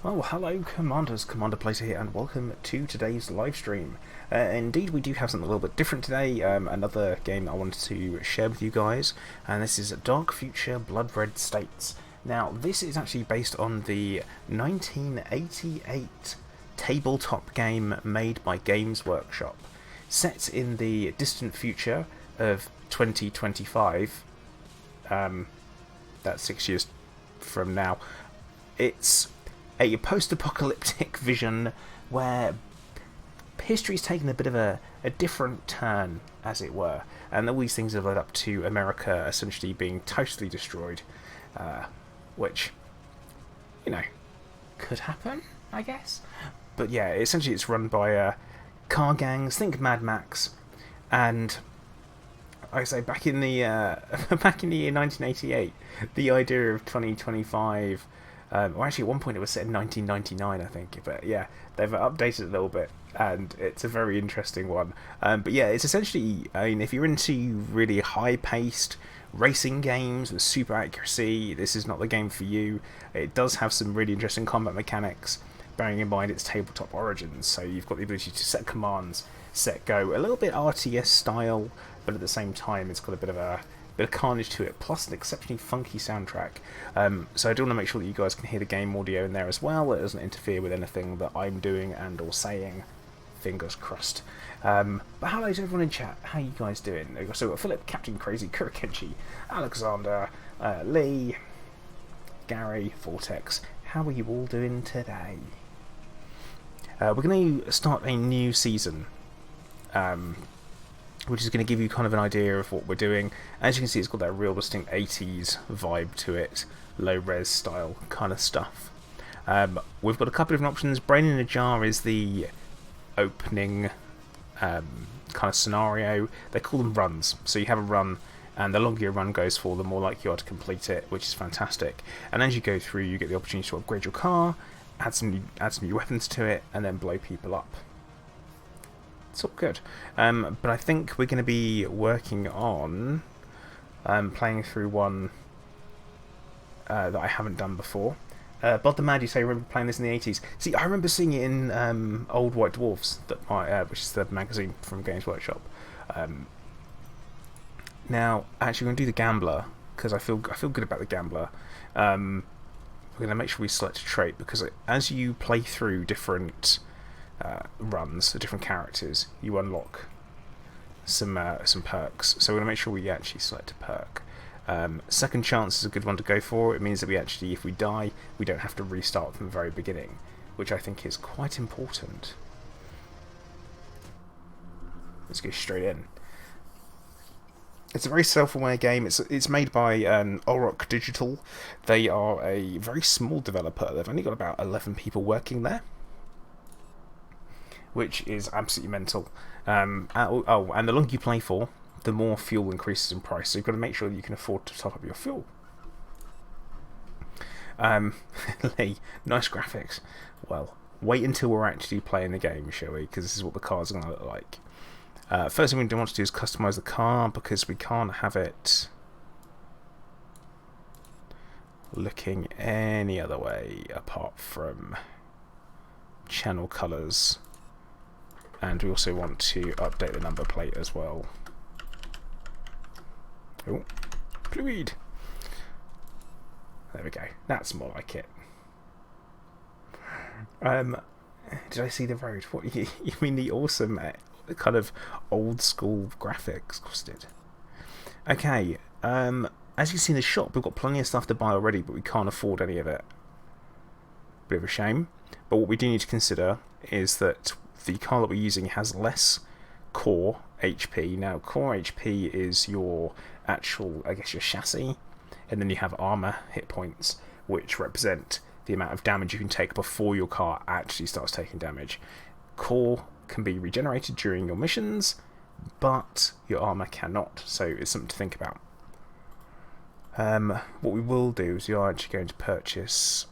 Well, hello Commanders, Commander Placer here, and welcome to today's live stream. Indeed, we do have something a little bit different today, another game that I wanted to share with you guys, and this is Dark Future Blood Red States. Now, this is actually based on the 1988 tabletop game made by Games Workshop, set in the distant future of 2025, that's 6 years from now. It's a post-apocalyptic vision where history's taken a bit of a different turn, as it were, and all these things have led up to America essentially being totally destroyed, which, you know, could happen, I guess. But yeah, essentially it's run by car gangs, think Mad Max, and I say back in the back in the year 1988, the idea of 2025. Well, actually, at one point it was set in 1999, I think. But yeah, they've updated it a little bit, and it's a very interesting one. But yeah, it's essentially, I mean, if you're into really high-paced racing games with super accuracy, this is not the game for you. It does have some really interesting combat mechanics, bearing in mind its tabletop origins. So you've got the ability to set commands, set go, a little bit RTS style, but at the same time, it's got a bit of carnage to it, plus an exceptionally funky soundtrack. So I do want to make sure that you guys can hear the game audio in there as well. It doesn't interfere with anything that I'm doing and or saying. Fingers crossed. But hello to everyone in chat. How you guys doing? So we've got Philip, Captain Crazy, Kurikenchi, Alexander, Lee, Gary, Vortex. How are you all doing today? We're going to start a new season, which is going to give you kind of an idea of what we're doing. As you can see, it's got that real distinct 80s vibe to it, low-res style kind of stuff. We've got a couple of different options. Brain in a Jar is the opening kind of scenario. They call them runs. So you have a run, and the longer your run goes for, the more likely you are to complete it, which is fantastic. And as you go through, you get the opportunity to upgrade your car, add some new weapons to it, and then blow people up. It's all good. But I think we're going to be working on playing through one that I haven't done before. Bod the Mad, you say you remember playing this in the 80s. See, I remember seeing it in Old White Dwarfs, which is the magazine from Games Workshop. Now, actually, we're going to do the Gambler, because I feel good about the Gambler. We're going to make sure we select a trait, because as you play through different runs, the different characters, you unlock some perks. So we're going to make sure we actually select a perk. Second chance is a good one to go for. It means that we actually, if we die, we don't have to restart from the very beginning, which I think is quite important. Let's go straight in. It's a very self-aware game. It's made by Olrock Digital. They are a very small developer. They've only got about 11 people working there, which is absolutely mental. And the longer you play for, the more fuel increases in price. So you've got to make sure that you can afford to top up your fuel. Lee, nice graphics. Well, wait until we're actually playing the game, shall we? Because this is what the car's going to look like. First thing we want to do is customize the car, because we can't have it looking any other way apart from channel colors. And we also want to update the number plate as well. Oh, fluid. There we go. That's more like it. Did I see the road? What you mean the awesome kind of old school graphics costed? Okay. As you see in the shop, we've got plenty of stuff to buy already, but we can't afford any of it. Bit of a shame. But what we do need to consider is that the car that we're using has less core HP. Now, core HP is your actual, I guess, your chassis, and then you have armor hit points, which represent the amount of damage you can take before your car actually starts taking damage. Core can be regenerated during your missions, but your armor cannot, so it's something to think about. What we will do is we are actually going to purchase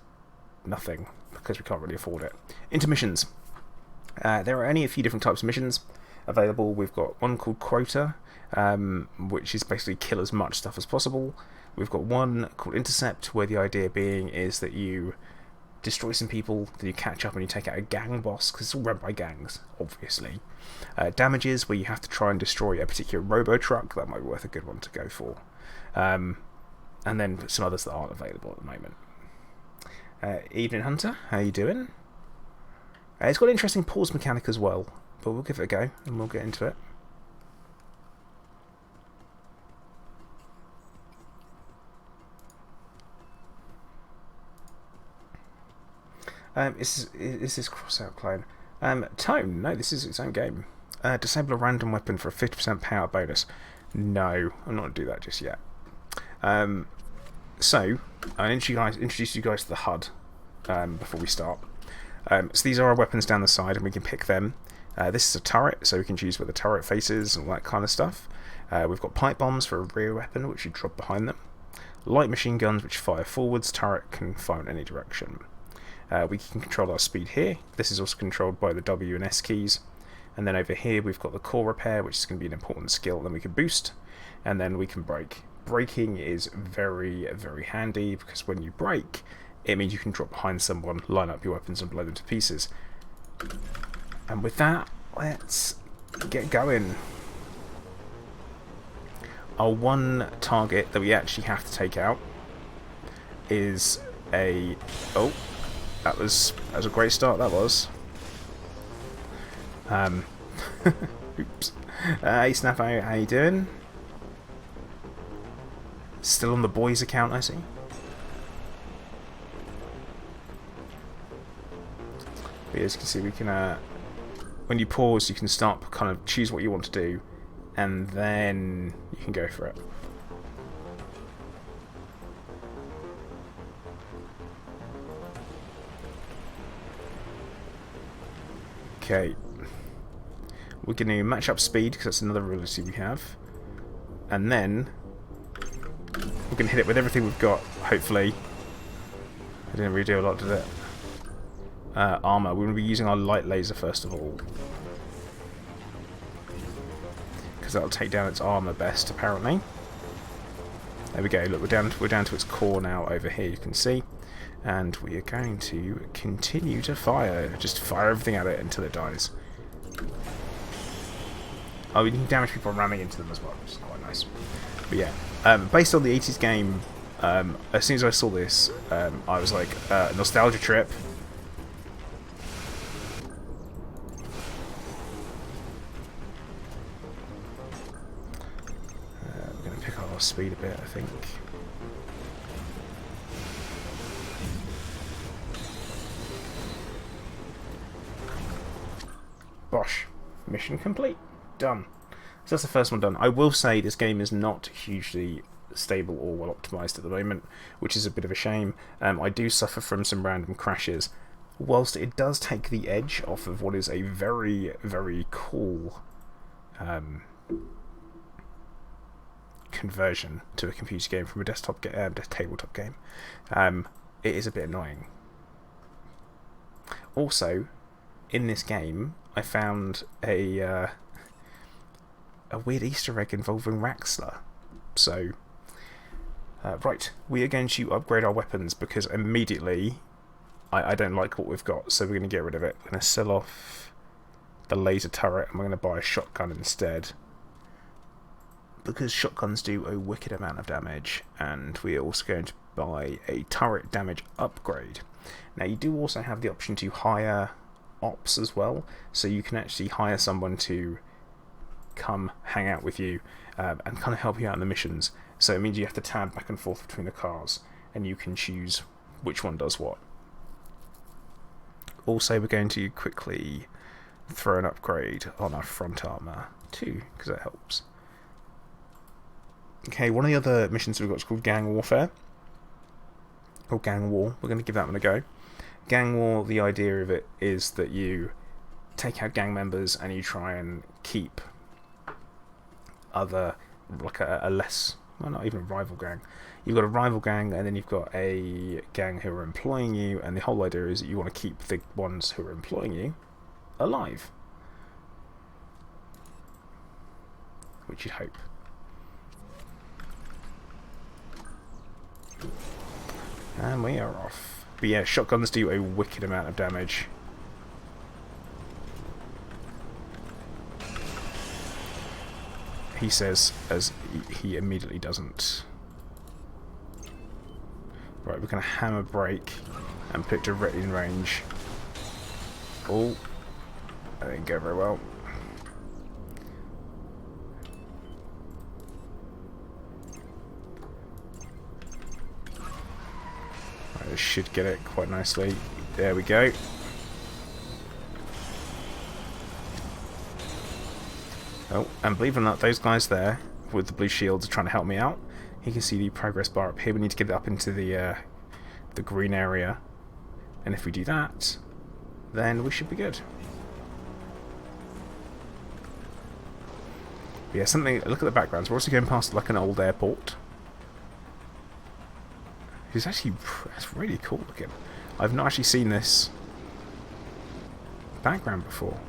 nothing, because we can't really afford it. Into missions. There are only a few different types of missions available. We've got one called Quota, which is basically kill as much stuff as possible. We've got one called Intercept, where the idea being is that you destroy some people, then you catch up and you take out a gang boss, because it's all run by gangs, obviously. Damages, where you have to try and destroy a particular robo-truck, that might be worth a good one to go for. And then some others that aren't available at the moment. Evening Hunter, how you doing? It's got an interesting pause mechanic as well, but we'll give it a go and we'll get into it. Is this cross-out clone? Tone, no, this is its own game. Disable a random weapon for a 50% payout bonus. No, I'm not going to do that just yet. So, I'll introduce you guys to the HUD before we start. So these are our weapons down the side, and we can pick them. This is a turret, so we can choose where the turret faces and all that kind of stuff. We've got pipe bombs for a rear weapon, which you drop behind them. Light machine guns, which fire forwards. Turret can fire in any direction. We can control our speed here. This is also controlled by the W and S keys. And then over here we've got the core repair, which is going to be an important skill. Then we can boost, and then we can brake. Braking is very, very handy, because when you brake, it means you can drop behind someone, line up your weapons and blow them to pieces. And with that, let's get going. Our one target that we actually have to take out is a... Oh, that was a great start, that was. Oops. Hey Snap, how you doing? Still on the boys account, I see. But as you can see, we can, when you pause, you can start, kind of choose what you want to do, and then you can go for it. Okay. We're going to match up speed, because that's another ability we have. And then we're going to hit it with everything we've got, hopefully. I didn't really do a lot, did it? Armour. We're going to be using our light laser first of all, because that'll take down its armour best, apparently. There we go. Look, we're down to its core now over here, you can see. And we are going to continue to fire. Just fire everything at it until it dies. Oh, we can damage people ramming into them as well, which is quite nice. But yeah, based on the 80s game, as soon as I saw this, I was like, nostalgia trip. We're going to pick up our speed a bit, I think. Bosh. Mission complete. Done. So that's the first one done. I will say this game is not hugely stable or well optimized at the moment, which is a bit of a shame. I do suffer from some random crashes, whilst it does take the edge off of what is a very, very cool conversion to a computer game from a tabletop game. It is a bit annoying. Also, in this game, I found a weird Easter egg involving Raxler. So, right, we are going to upgrade our weapons, because immediately I don't like what we've got, so we're going to get rid of it. We're going to sell off the laser turret, and we're going to buy a shotgun instead, because shotguns do a wicked amount of damage, and we are also going to buy a turret damage upgrade. Now, you do also have the option to hire ops as well, so you can actually hire someone to come hang out with you and kind of help you out in the missions. So it means you have to tab back and forth between the cars, and you can choose which one does what. Also, we're going to quickly throw an upgrade on our front armour too, because that helps. Okay, one of the other missions we've got is called Gang Warfare, or Gang War. We're going to give that one a go. Gang War, the idea of it is that you take out gang members and you try and keep other, like a less, well, not even a rival gang. You've got a rival gang, and then you've got a gang who are employing you, and the whole idea is that you want to keep the ones who are employing you alive. Which you'd hope. And we are off. But yeah, shotguns do a wicked amount of damage. He says, as he immediately doesn't. Right, we're going to hammer break and put directly in range. Oh, that didn't go very well. Right, this should get it quite nicely. There we go. Oh, and believe it or not, those guys there with the blue shields are trying to help me out. You can see the progress bar up here. We need to get it up into the green area, and if we do that, then we should be good. But yeah, something. Look at the backgrounds. We're also going past like an old airport. It's actually that's really cool looking. I've not actually seen this background before.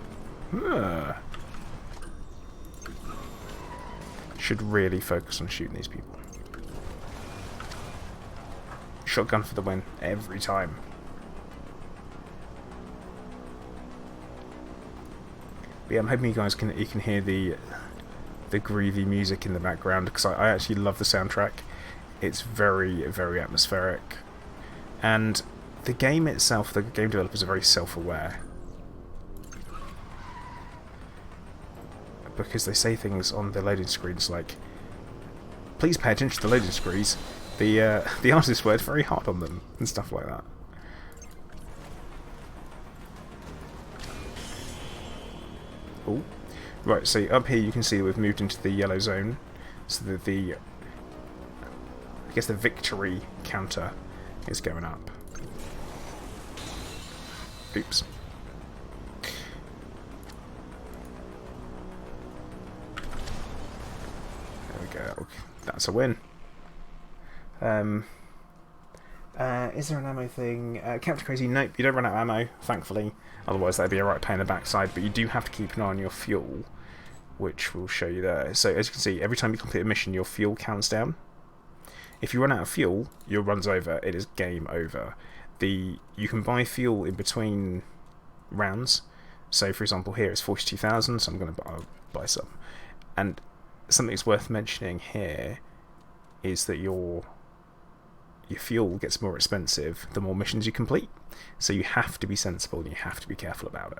Should really focus on shooting these people. Shotgun for the win every time. But yeah, I'm hoping you guys can hear the groovy music in the background, because I actually love the soundtrack. It's very, very atmospheric, and the game itself, the game developers are very self-aware, because they say things on the loading screens like, please pay attention to the loading screens. The artists worked very hard on them and stuff like that. Oh, right. So up here you can see that we've moved into the yellow zone, so that I guess the victory counter is going up. Oops. There we go. That's a win. Is there an ammo thing? Captain Crazy, nope, you don't run out of ammo, thankfully. Otherwise that'd be a right pain in the backside, but you do have to keep an eye on your fuel, which we'll show you there. So as you can see, every time you complete a mission, your fuel counts down. If you run out of fuel, your run's over, it is game over. You can buy fuel in between rounds. So for example here it's 42,000, so I'm going to buy some. And something that's worth mentioning here is that your fuel gets more expensive the more missions you complete. So you have to be sensible and you have to be careful about it.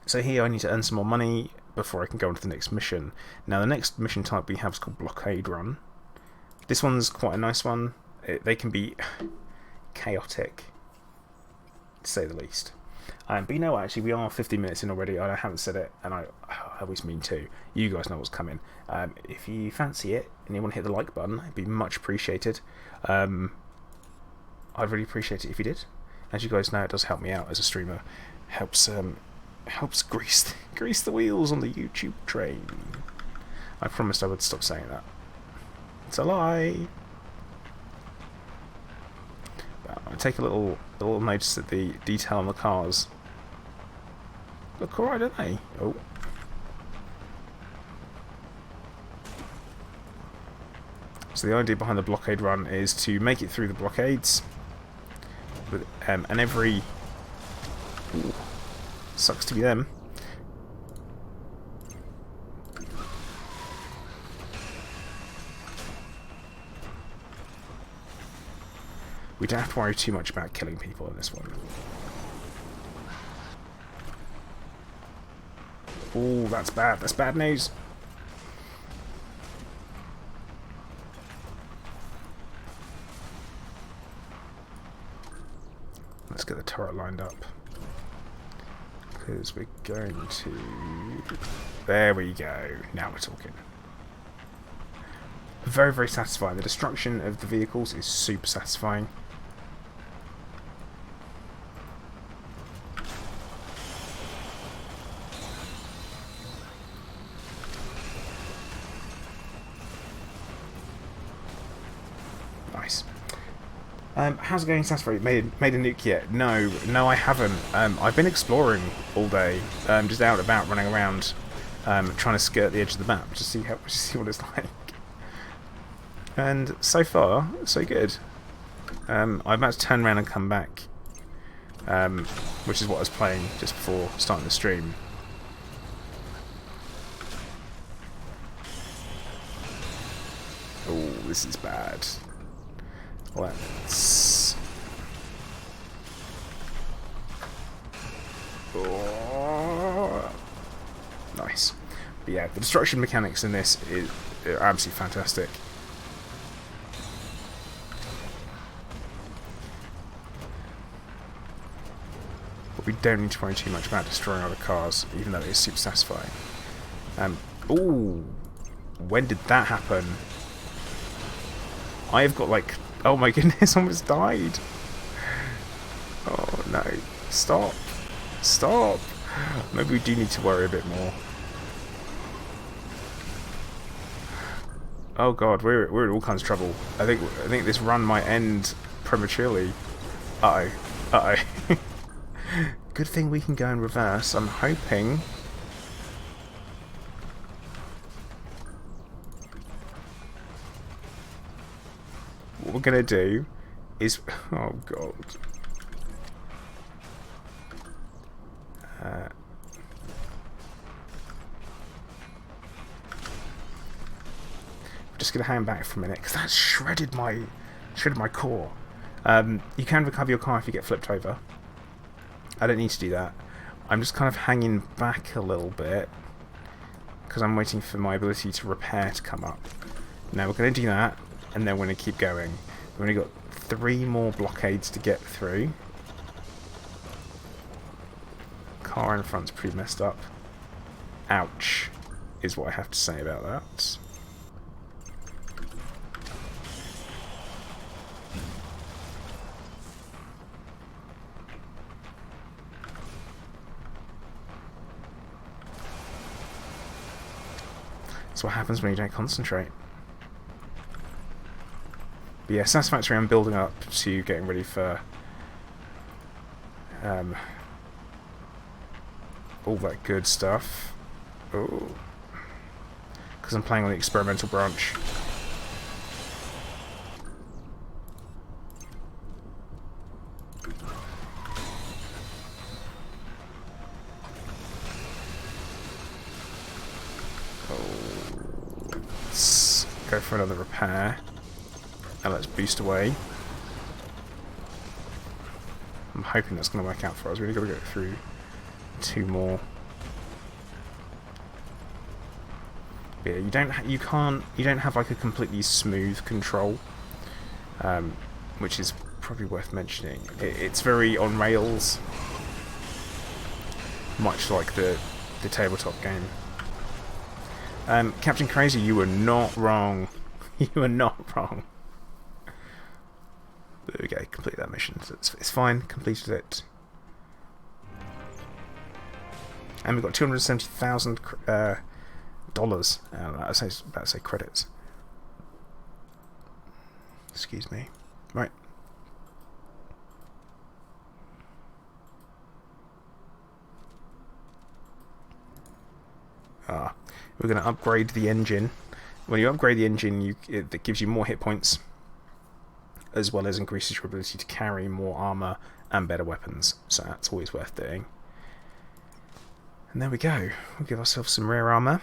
So here I need to earn some more money before I can go on to the next mission. Now the next mission type we have is called Blockade Run. This one's quite a nice one. They can be chaotic, to say the least. But you know what, actually we are 15 minutes in already. I haven't said it, and I always mean to. You guys know what's coming. If you fancy it and you want to hit the like button, it'd be much appreciated. I'd really appreciate it if you did. As you guys know, it does help me out as a streamer. Helps grease the wheels on the YouTube train. I promised I would stop saying that. It's a lie. But I take a little notice at the detail on the cars. Look alright, don't they? Oh. So the idea behind the blockade run is to make it through the blockades, and every... Ooh, sucks to be them. We don't have to worry too much about killing people in this one. Oh, that's bad. That's bad news. Let's get the turret lined up, because we're going to... There we go. Now we're talking. Very, very satisfying. The destruction of the vehicles is super satisfying. Nice. How's it going, Satisfying? Made a nuke yet? No, I haven't. I've been exploring all day, just out and about, running around, trying to skirt the edge of the map to see what it's like. And so far, so good. I'm about to turn around and come back, which is what I was playing just before starting the stream. Oh, this is bad. Let's... Oh. Nice. But yeah, the destruction mechanics in this are absolutely fantastic. But we don't need to worry too much about destroying other cars, even though it is super satisfying. Ooh, when did that happen? I have got like, oh my goodness, almost died. Oh no, stop, stop. Maybe we do need to worry a bit more. Oh god, we're in all kinds of trouble. I think this run might end prematurely. Uh oh. Good thing we can go in reverse. I'm hoping. What we're gonna do is, oh god. I'm just gonna hang back for a minute because that shredded my core. You can recover your car if you get flipped over. I don't need to do that. I'm just kind of hanging back a little bit because I'm waiting for my ability to repair to come up. Now we're going to do that, and then we're going to keep going. We've only got 3 more blockades to get through. Car in front's pretty messed up. Ouch, is what I have to say about that. That's what happens when you don't concentrate. But yeah, satisfactory. I'm building up to getting ready for all that good stuff. Oh, because I'm playing on the experimental branch. Let's go for another repair. And let's boost away. I'm hoping that's going to work out for us. We've really got to go through 2 more. But yeah, you don't have like a completely smooth control, which is probably worth mentioning. It's very on rails, much like the tabletop game. Captain Crazy, you were not wrong. You were not wrong. There we go, complete that mission. So it's fine, completed it. And we've got $270,000 dollars. I was about to say credits. Excuse me. Right. We're going to upgrade the engine. When you upgrade the engine, it gives you more hit points, as well as increases your ability to carry more armour and better weapons. So that's always worth doing. And there we go. We'll give ourselves some rare armour.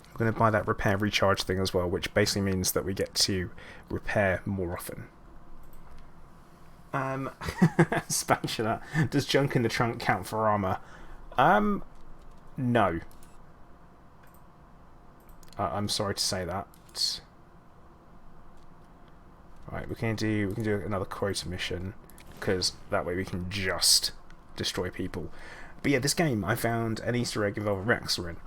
I'm going to buy that repair recharge thing as well, which basically means that we get to repair more often. Spatula. Does junk in the trunk count for armour? No. I'm sorry to say that. Right, we can do another quota mission, because that way we can just destroy people. But yeah, this game, I found an Easter egg involving Rexler in,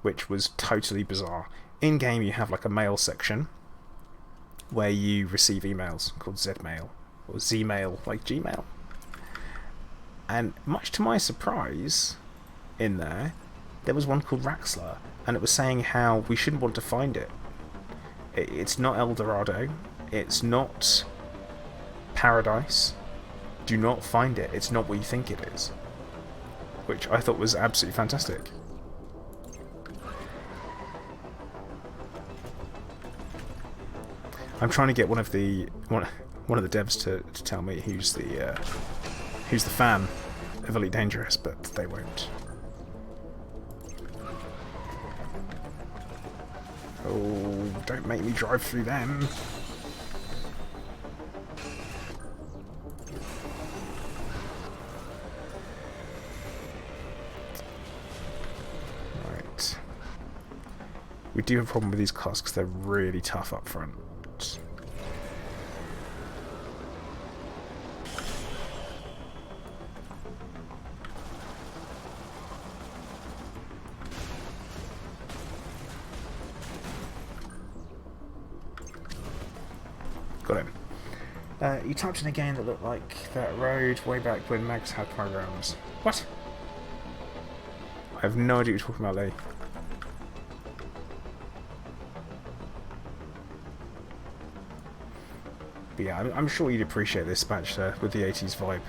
which was totally bizarre. In game, you have like a mail section where you receive emails called Zmail or Zmail, like Gmail. And much to my surprise, in there was one called Raxler, and it was saying how we shouldn't want to find it. It's not El Dorado. It's not Paradise. Do not find it. It's not what you think it is. Which I thought was absolutely fantastic. I'm trying to get one of the devs to tell me who's the fan of Elite Dangerous, but they won't. Oh, don't make me drive through them. Right. We do have a problem with these cars because they're really tough up front. Got him. You typed in a game that looked like that road way back when Mags had programs. What? I have no idea what you're talking about, Lee. But yeah, I'm sure you'd appreciate this patch with the 80s vibe.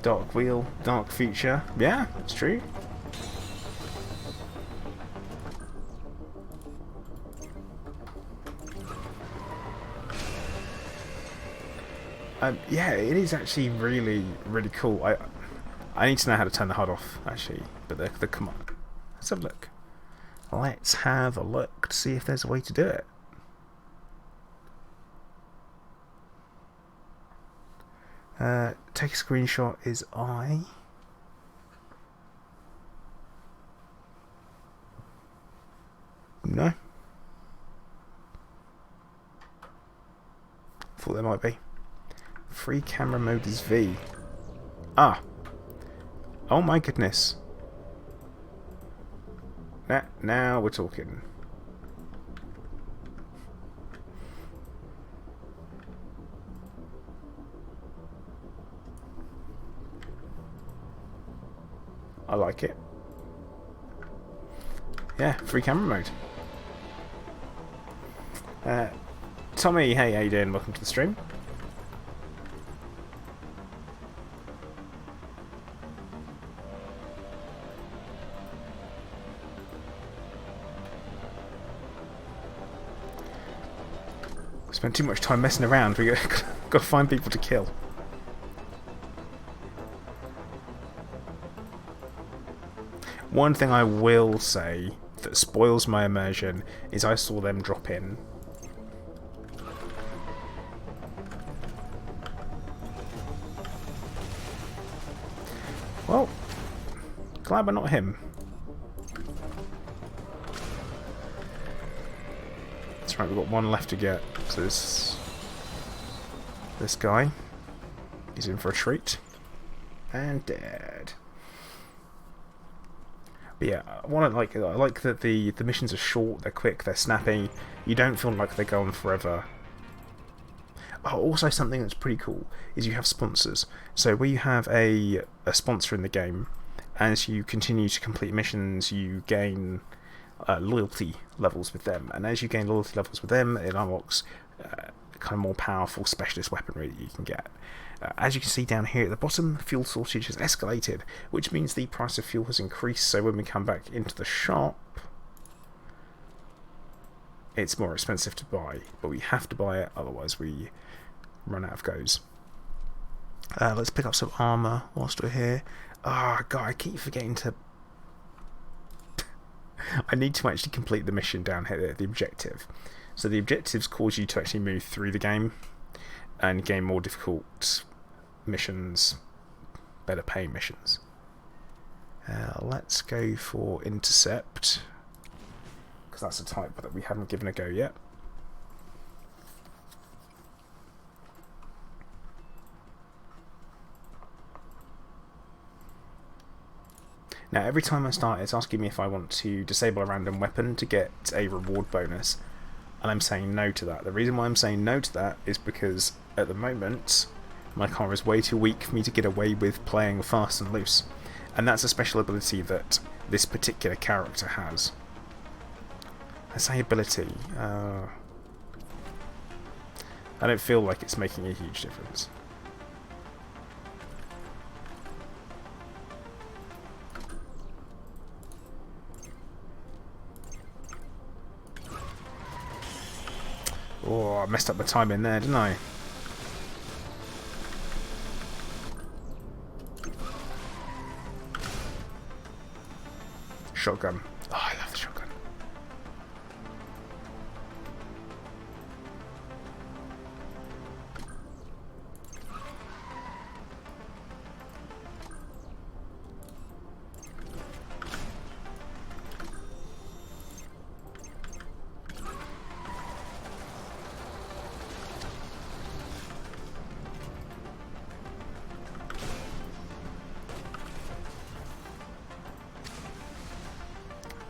Dark wheel, dark feature. Yeah, it's true. Yeah, it is actually really, really cool. I need to know how to turn the HUD off, actually. But the command. Let's have a look. Let's have a look to see if there's a way to do it. Take a screenshot is I. No. Thought there might be. Free camera mode is V. Ah. Oh my goodness. Now we're talking. I like it. Yeah, free camera mode. Tommy, hey, how you doing? Welcome to the stream. Spent too much time messing around. We got to find people to kill. One thing I will say that spoils my immersion is I saw them drop in. Well, glad we're not him. That's right, we've got one left to get. So this guy, he's in for a treat. And dead. But yeah, I like that the missions are short, they're quick, they're snappy. You don't feel like they're going forever. Oh, also something that's pretty cool is you have sponsors. So where you have a sponsor in the game, as you continue to complete missions, you gain loyalty levels with them, and as you gain loyalty levels with them, it unlocks kind of more powerful specialist weaponry that you can get. As you can see down here at the bottom, fuel shortage has escalated, which means the price of fuel has increased, so when we come back into the shop, it's more expensive to buy, but we have to buy it, otherwise we run out of goes. Let's pick up some armour whilst we're here. Ah, God, I keep forgetting to... I need to actually complete the mission down here, the objective. So the objectives cause you to actually move through the game and gain more difficult missions, better paying missions. Let's go for intercept, because that's a type that we haven't given a go yet. Now every time I start, it's asking me if I want to disable a random weapon to get a reward bonus, and I'm saying no to that. The reason why I'm saying no to that is because at the moment my car is way too weak for me to get away with playing fast and loose, And that's a special ability that this particular character has. I say ability. I don't feel like it's making a huge difference. Oh, I messed up my timing there, didn't I? Shotgun. Oh, I love the shotgun.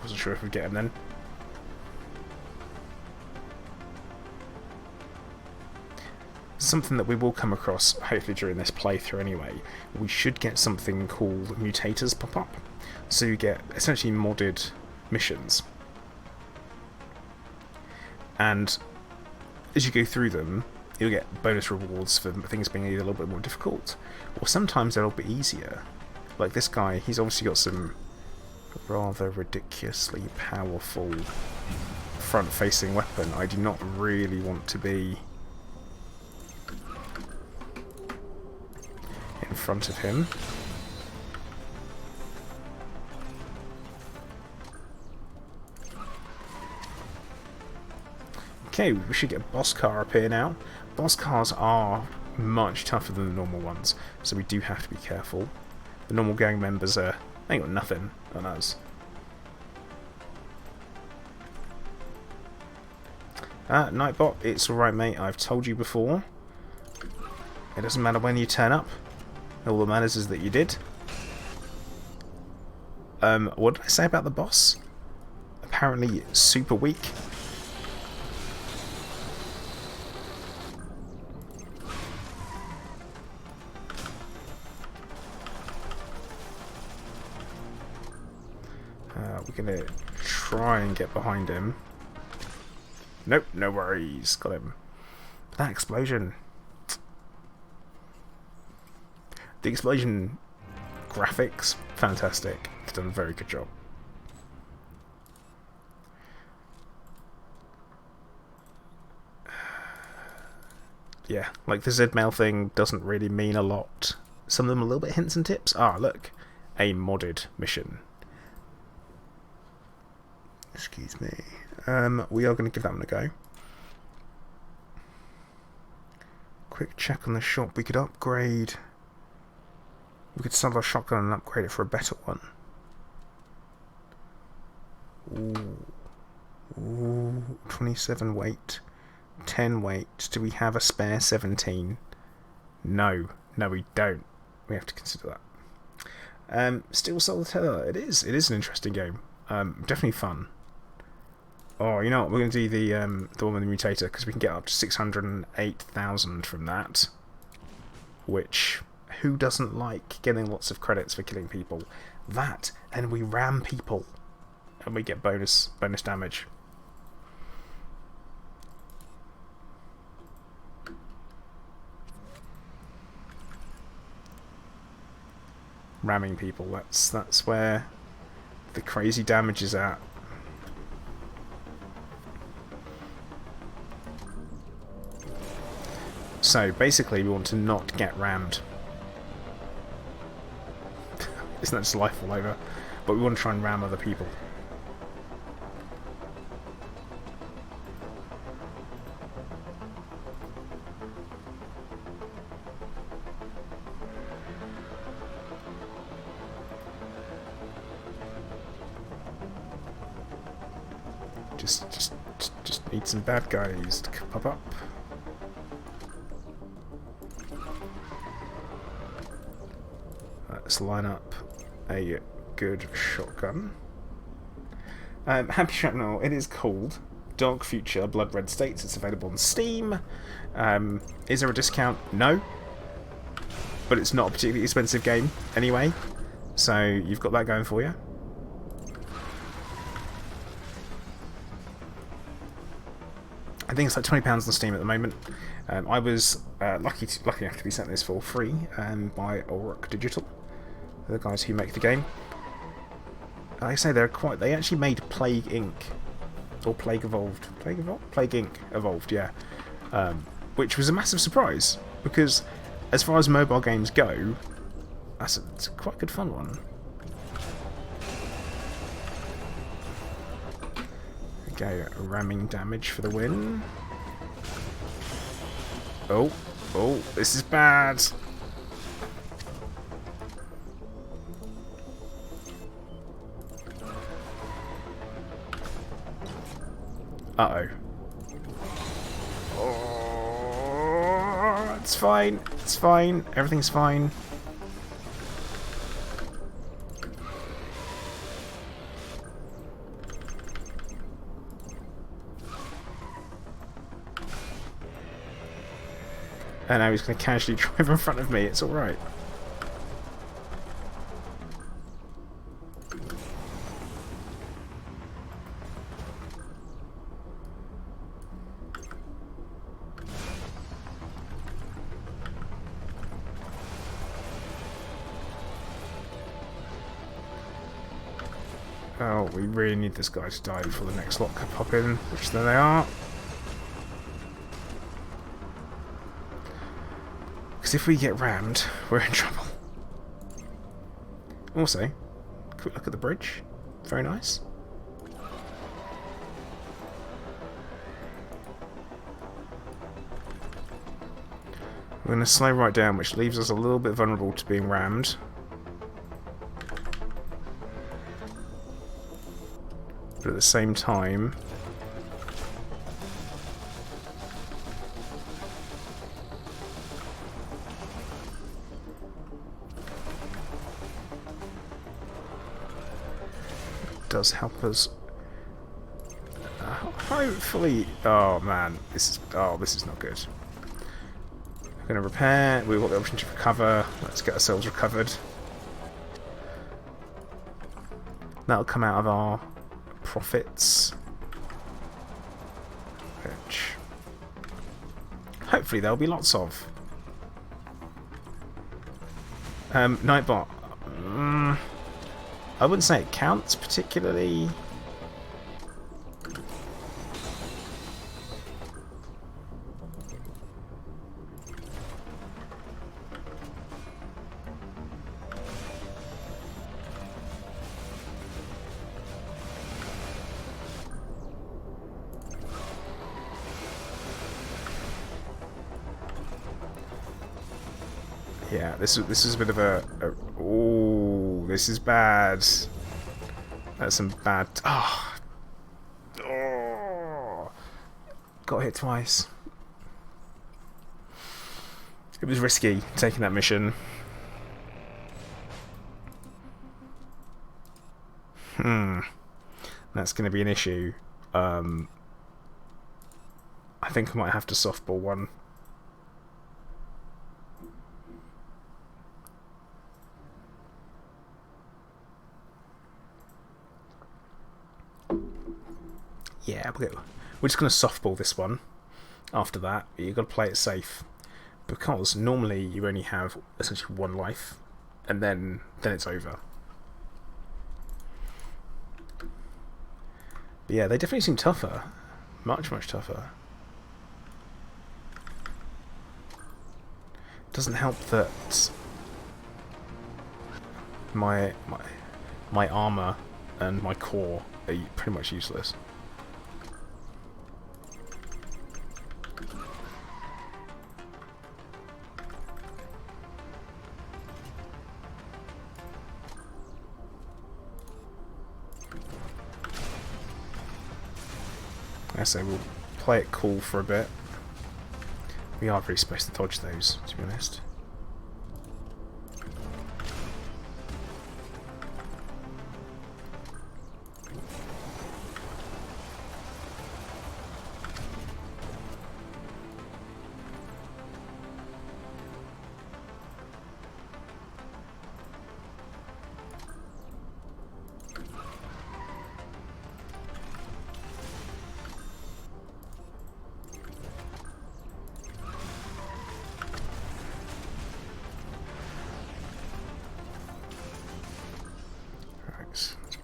Wasn't sure if we'd get him then. Something that we will come across, hopefully during this playthrough anyway, we should get something called mutators pop up. So you get essentially modded missions. And as you go through them, you'll get bonus rewards for things being either a little bit more difficult, or sometimes they're a little bit easier. Like this guy, he's obviously got some rather ridiculously powerful front-facing weapon. I do not really want to be in front of him. Okay, we should get a boss car up here now. Boss cars are much tougher than the normal ones, so we do have to be careful. The normal gang members are... they ain't got nothing on us. Nightbot, it's alright mate, I've told you before. It doesn't matter when you turn up. All that matters is that you did. What did I say about the boss? Apparently super weak. We're going to try and get behind him. Nope, no worries. Got him. That explosion. The explosion graphics, fantastic. It's done a very good job. Yeah, like the Z-Mail thing doesn't really mean a lot. Some of them are a little bit hints and tips. Ah, look. A modded mission. Excuse me. We are going to give that one a go. Quick check on the shop. We could upgrade. We could sell our shotgun and upgrade it for a better one. Ooh, 27 weight, 10 weight. Do we have a spare 17? No, we don't. We have to consider that. Steel Solitaire. It is an interesting game. Definitely fun. Oh, you know what? We're going to do the one with the mutator because we can get up to 608,000 from that. Which, who doesn't like getting lots of credits for killing people? That, and we ram people, and we get bonus damage. Ramming people. That's where the crazy damage is at. So basically we want to not get rammed. Isn't that just life all over? But we want to try and ram other people. Just need some bad guys to pop up. Let's line up a good shotgun. Happy Shrapnel, it is called Dark Future Blood Red States. It's available on Steam. Is there a discount? No. But it's not a particularly expensive game anyway. So you've got that going for you. I think it's like £20 on Steam at the moment. I was lucky enough to be sent this for free by Auroch Digital, the guys who make the game. Like I say, they actually made Plague Inc. or Plague Evolved. Plague Inc. Evolved, yeah. Which was a massive surprise because, as far as mobile games go, it's a quite good fun one. Go ramming damage for the win. Oh, this is bad. Uh-oh. Oh, it's fine. It's fine. Everything's fine. And now he's going to casually drive in front of me. It's alright. Oh, we really need this guy to die before the next lot can pop in, which there they are. Because if we get rammed, we're in trouble. Also, quick look at the bridge. Very nice. We're going to slow right down, which leaves us a little bit vulnerable to being rammed. But at the same time, it does help us. Hopefully, oh man, this is not good. We're going to repair. We've got the option to recover. Let's get ourselves recovered. That'll come out of our profits, which hopefully there'll be lots of. Nightbot. I wouldn't say it counts particularly. Yeah, this is a bit of a oh, this is bad. That's some bad. Oh, got hit twice. It was risky taking that mission. That's going to be an issue. I think I might have to softball one. Yeah, we're just going to softball this one. After that, you've got to play it safe, because normally you only have essentially one life, and then it's over. But yeah, they definitely seem tougher, much tougher. Doesn't help that my armor and my core are pretty much useless. I say we'll play it cool for a bit. We are really supposed to dodge those, to be honest.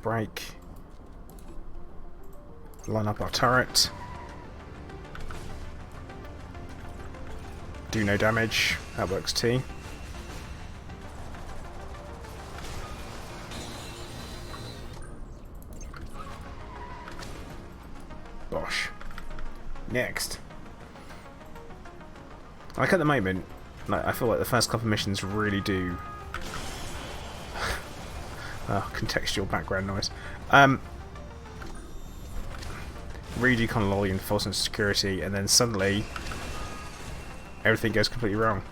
break. Line up our turret. Do no damage. That works too. Bosh. Next. Like at the moment, like, I feel like the first couple of missions really do... contextual background noise. Really do kind of lull you into false sense of security, and then suddenly everything goes completely wrong.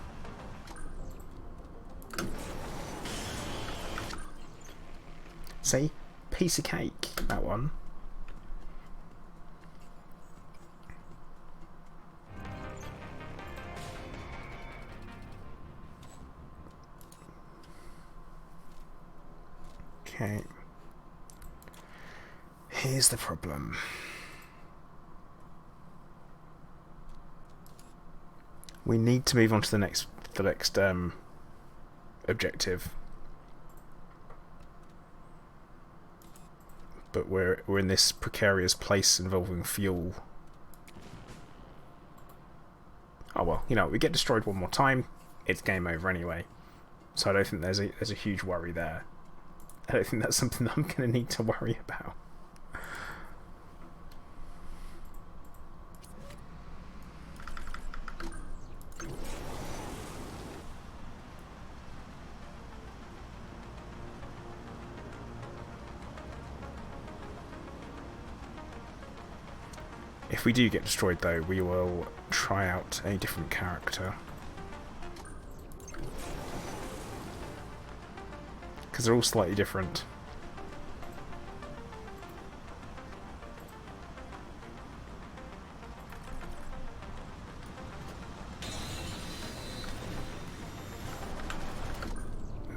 See? Piece of cake, that one. Okay. Here's the problem. We need to move on to the next objective. But we're in this precarious place involving fuel. Oh well, you know, we get destroyed one more time, it's game over anyway. So I don't think there's a huge worry there. I don't think that's something that I'm going to need to worry about. If we do get destroyed though, we will try out a different character. Because they're all slightly different.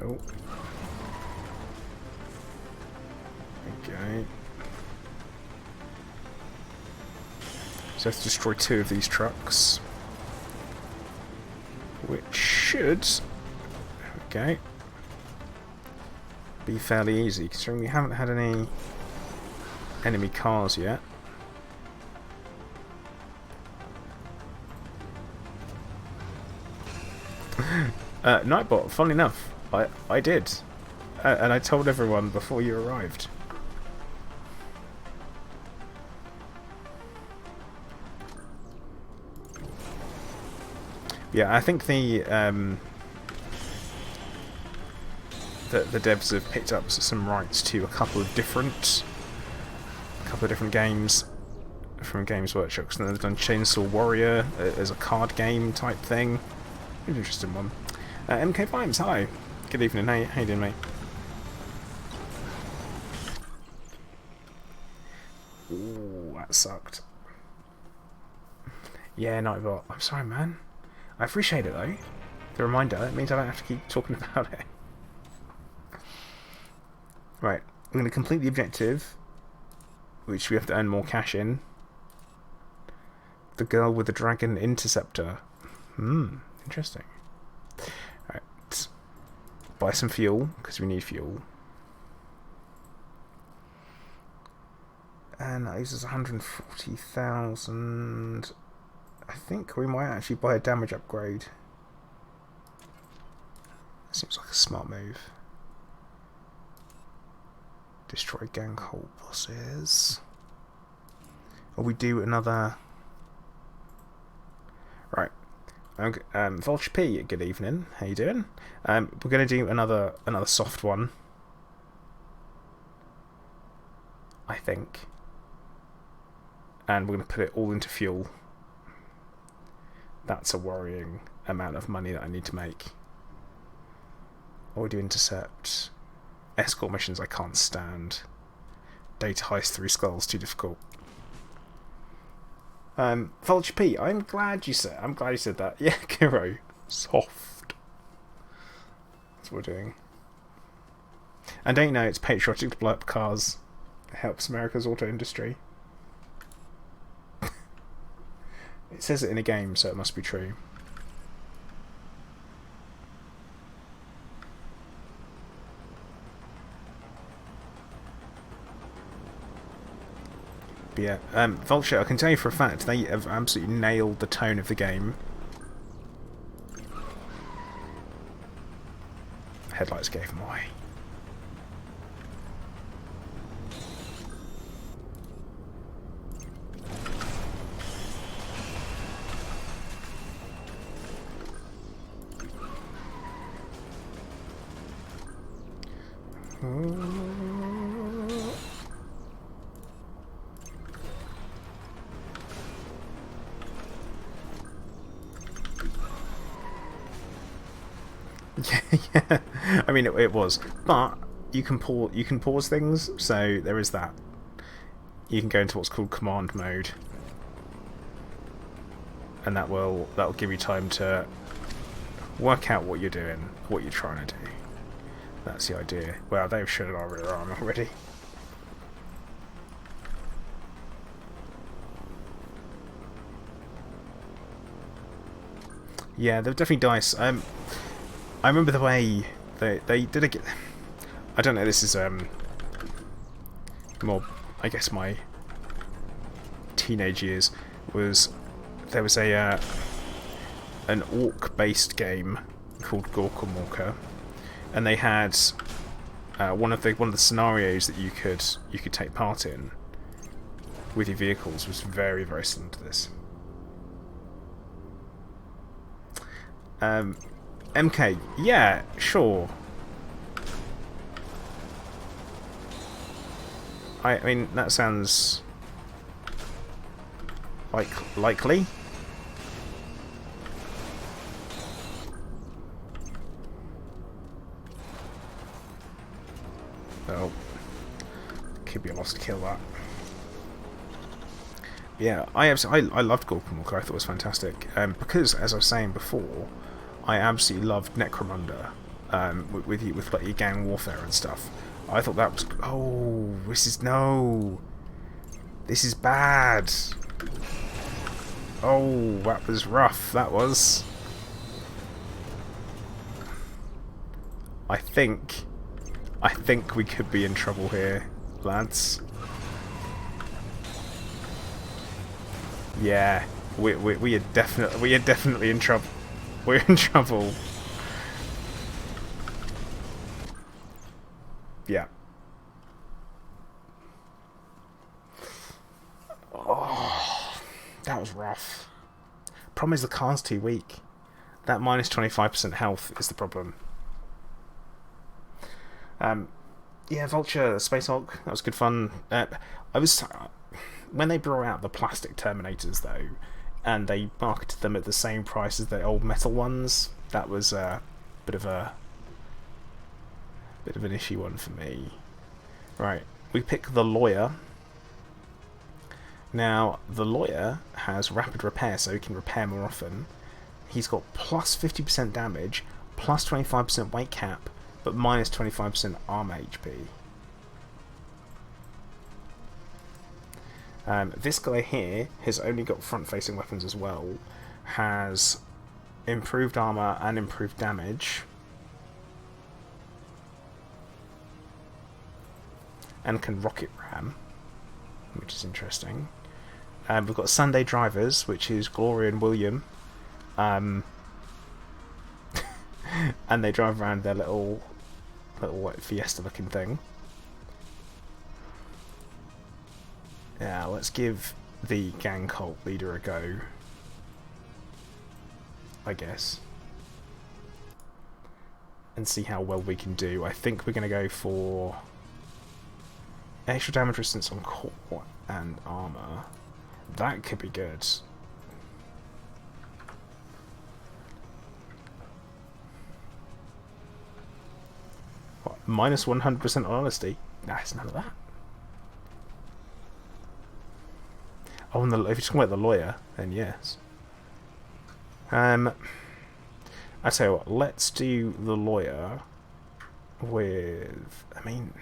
Oh. Okay. So let's destroy 2 of these trucks. Which should... Okay. Be fairly easy, considering we haven't had any enemy cars yet. Nightbot, funnily enough, I did. And I told everyone before you arrived. Yeah, I think the devs have picked up some rights to a couple of different games from Games Workshop. So they've done Chainsaw Warrior as a card game type thing. An interesting one. MK Vibes, hi. Good evening. How you doing, mate? Ooh, that sucked. Yeah, Nightbot. I'm sorry, man. I appreciate it though. The reminder. It means I don't have to keep talking about it. Right, I'm going to complete the objective, which we have to earn more cash in. The girl with the dragon interceptor. Interesting. Alright. Buy some fuel, because we need fuel. And that uses 140,000. I think we might actually buy a damage upgrade. Seems like a smart move. Destroy gang hold bosses. Or we do another... Right. Vulture P, good evening. How you doing? We're going to do another soft one. I think. And we're going to put it all into fuel. That's a worrying amount of money that I need to make. Or we do intercept. Escort missions I can't stand. Data heist 3 skulls, too difficult. Vulture P, I'm glad you said that. Yeah, Kiro. Soft. That's what we're doing. And don't you know it's patriotic to blow up cars. It helps America's auto industry. It says it in a game, so it must be true. But yeah, Vulture, I can tell you for a fact, they have absolutely nailed the tone of the game. Headlights gave them away. Yeah, I mean it was, but you can pause things, so there is that. You can go into what's called command mode, and that'll give you time to work out what you're doing, what you're trying to do. That's the idea. Well, they've shut our rear arm already. Yeah, they're definitely dice. I remember the way they did it. I don't know. This is more, I guess, my teenage years. There was a an orc-based game called Gorka Morka, and they had one of the scenarios that you could take part in with your vehicles was very, very similar to this. MK, yeah, sure. I mean, that sounds likely. Oh, could be a loss to kill that. Yeah, I loved Gorka Morka. I thought it was fantastic because, as I was saying before, I absolutely loved Necromunda with like your gang warfare and stuff. I thought that was this is bad. Oh, that was rough. That was. I think we could be in trouble here, lads. Yeah, we are definitely in trouble. We're in trouble. Yeah. Oh, that was rough. Problem is the car's too weak. That minus 25% health is the problem. Yeah, Vulture, Space Hulk, that was good fun. When they brought out the plastic Terminators though, and they marketed them at the same price as the old metal ones, that was a bit of an issue one for me. Right, we pick the Lawyer. Now, the Lawyer has rapid repair, so he can repair more often. He's got plus 50% damage, plus 25% weight cap, but minus 25% armor HP. This guy here has only got front-facing weapons as well, has improved armor and improved damage, and can rocket ram, which is interesting. We've got Sunday drivers, which is Gloria and William, and they drive around their little like Fiesta-looking thing. Yeah, let's give the gang cult leader a go, I guess, and see how well we can do. I think we're going to go for extra damage resistance on core and armor. That could be good. What, minus 100% honesty? Nah, it's none of that. Oh, and if you're talking about the Lawyer, then yes. I tell you what, let's do the Lawyer with... I mean...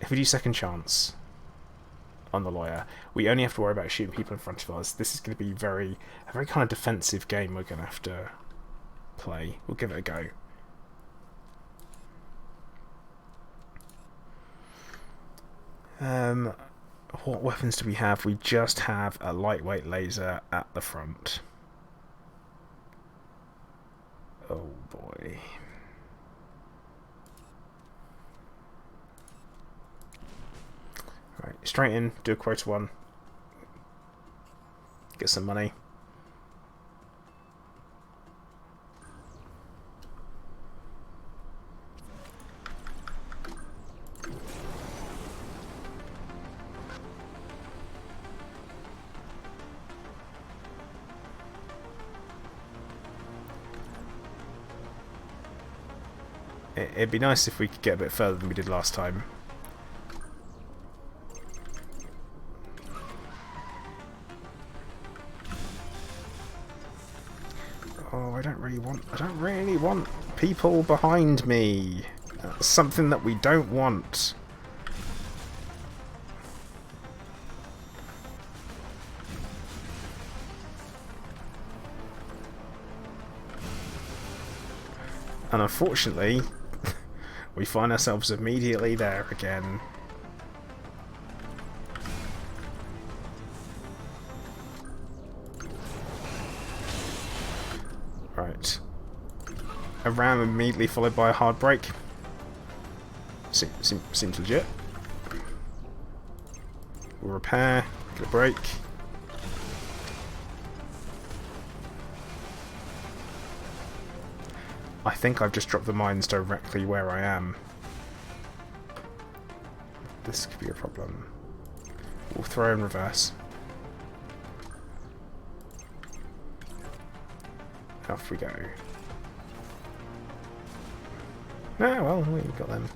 If we do second chance on the Lawyer, we only have to worry about shooting people in front of us. This is going to be a very kind of defensive game we're going to have to play. We'll give it a go. What weapons do we have? We just have a lightweight laser at the front. Oh boy. Right, straight in, do a quota 1. Get some money. It'd be nice if we could get a bit further than we did last time. Oh, I don't really want people behind me. That's something that we don't want. And unfortunately, we find ourselves immediately there again. Right. A ram immediately followed by a hard break. Seems legit. We'll repair, get a break. I think I've just dropped the mines directly where I am. This could be a problem. We'll throw in reverse. Off we go. Ah, well, we got them.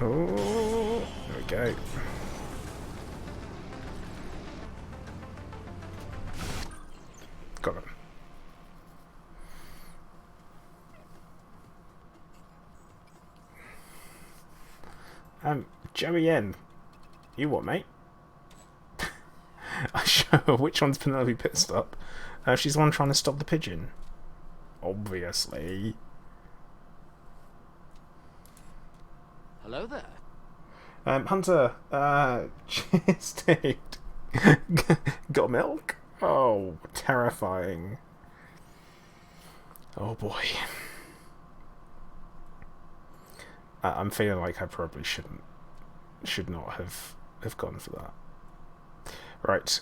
Oh, there we go. Got him. Joey N. You what, mate? Sure, which one's Penelope Pitstop? She's the one trying to stop the pigeon. Obviously. Hello there. Hunter, cheers, dude. Got milk? Oh, terrifying. Oh boy. I'm feeling like I probably should not have gone for that. Right.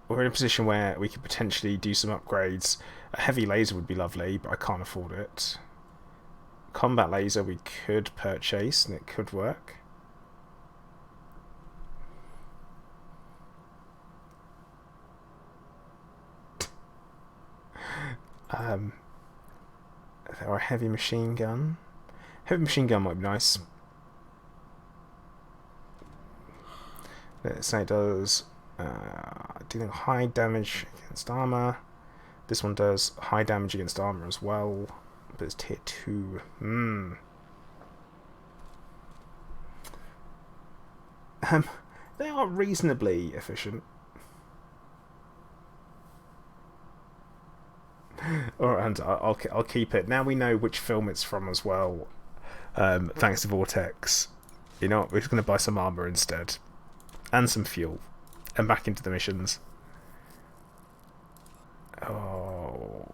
We're in a position where we could potentially do some upgrades. A heavy laser would be lovely, but I can't afford it. Combat laser we could purchase and it could work. Or a heavy machine gun. Heavy machine gun might be nice. Let's say it does dealing high damage against armor. This one does high damage against armor as well, but it's tier 2. They are reasonably efficient. Alright, I'll keep it. Now we know which film it's from as well. Thanks to Vortex. You know what? We're just going to buy some armor instead. And some fuel. And back into the missions. Oh.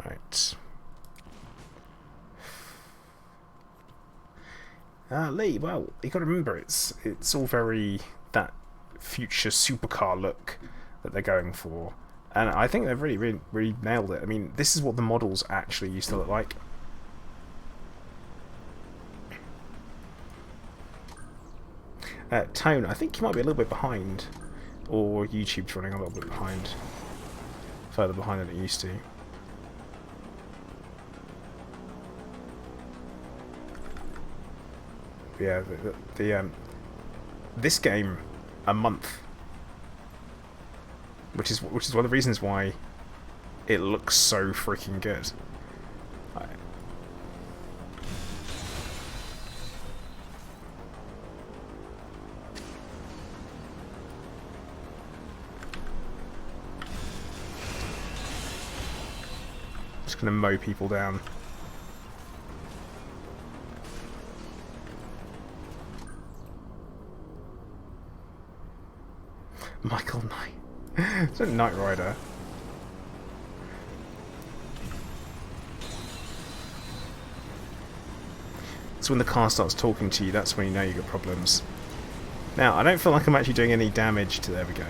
Right. Lee, well, you got to remember it's all very that future supercar look that they're going for, and I think they've really nailed it. I mean, this is what the models actually used to look like. Tone, I think you might be a little bit behind, or YouTube's running a little bit behind. further behind than it used to. Yeah, this game, a month, which is one of the reasons why it looks so freaking good. Just gonna mow people down. Michael Knight. It's a Knight Rider. So when the car starts talking to you, that's when you know you've got problems. Now, I don't feel like I'm actually doing any damage to... There we go.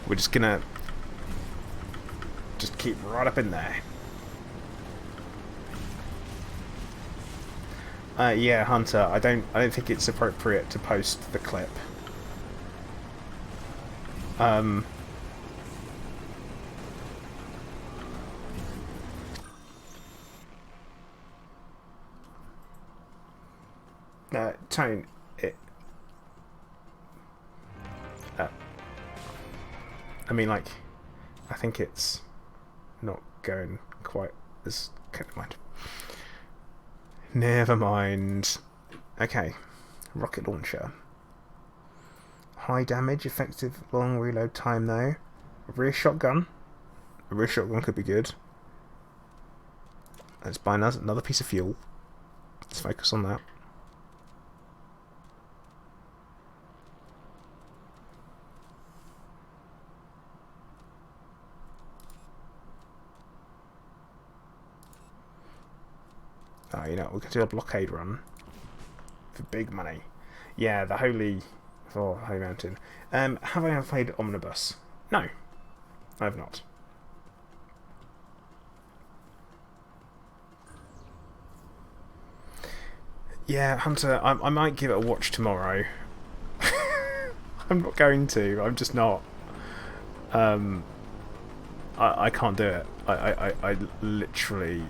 We're just gonna... just keep right up in there. Yeah, Hunter, I don't think it's appropriate to post the clip. Tone, I mean, like, I think it's not going quite as... Never mind. Never mind. Okay. Rocket launcher. High damage, effective long reload time though. A rear shotgun. A rear shotgun could be good. Let's buy another piece of fuel. Let's focus on that. Oh, you know, we can do a blockade run for big money. Yeah, the Holy Mountain. Have I ever played Omnibus? No, I have not. Yeah, Hunter, I might give it a watch tomorrow. I'm not going to. I'm just not. I can't do it. I literally.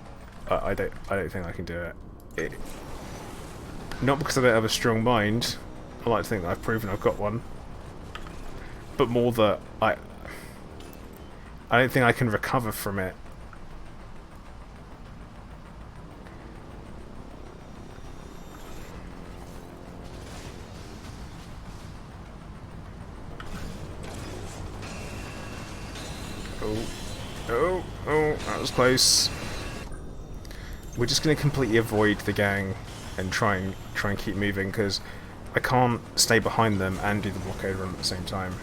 I don't think I can do it. Not because I don't have a strong mind. I like to think that I've proven I've got one. But more that I don't think I can recover from it. Oh, that was close. We're just going to completely avoid the gang and try and keep moving, because I can't stay behind them and do the blockade run at the same time.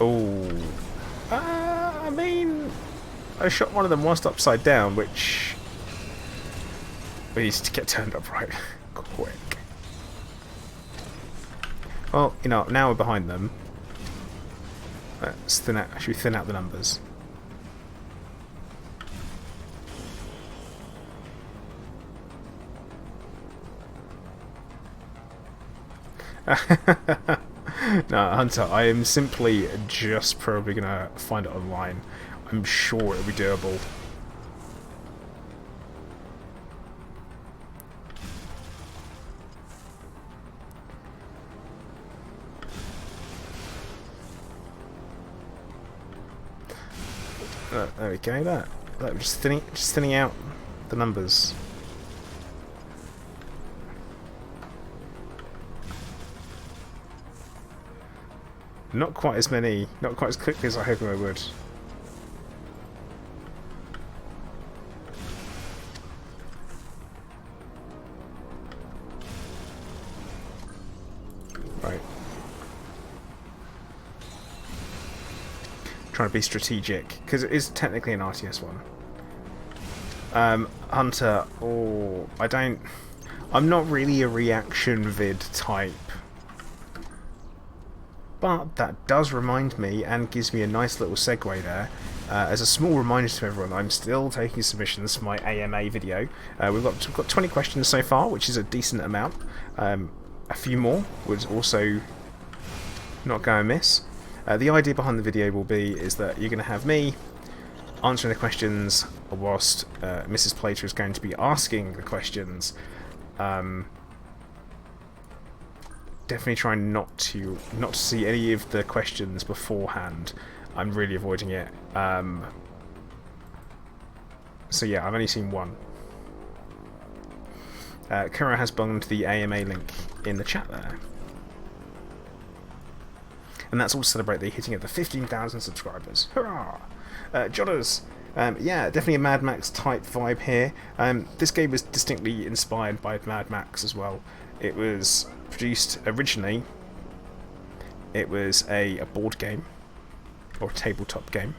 Oh, I mean, I shot one of them whilst upside down, which needs to get turned up right quick. Well, you know, now we're behind them. Let's thin out the numbers. No, Hunter, I am simply just probably gonna find it online. I'm sure it'll be doable. There we go. That just thinning out the numbers. Not quite as many, not quite as quickly as I hoped I would. Right. Trying to be strategic, because it is technically an RTS one. Hunter, I'm not really a reaction vid type. But that does remind me, and gives me a nice little segue there, as a small reminder to everyone, I'm still taking submissions for my AMA video. We've got 20 questions so far, which is a decent amount. A few more would also not go amiss. The idea behind the video will be is that you're going to have me answering the questions whilst Mrs. Plater is going to be asking the questions. Definitely trying not to see any of the questions beforehand. I'm really avoiding it. So yeah, I've only seen one. Kuro has bunged the AMA link in the chat there. And that's all to celebrate the hitting of the 15,000 subscribers. Hurrah! Jodders, yeah, definitely a Mad Max type vibe here. This game was distinctly inspired by Mad Max as well. It was produced originally, it was a board game, or a tabletop game,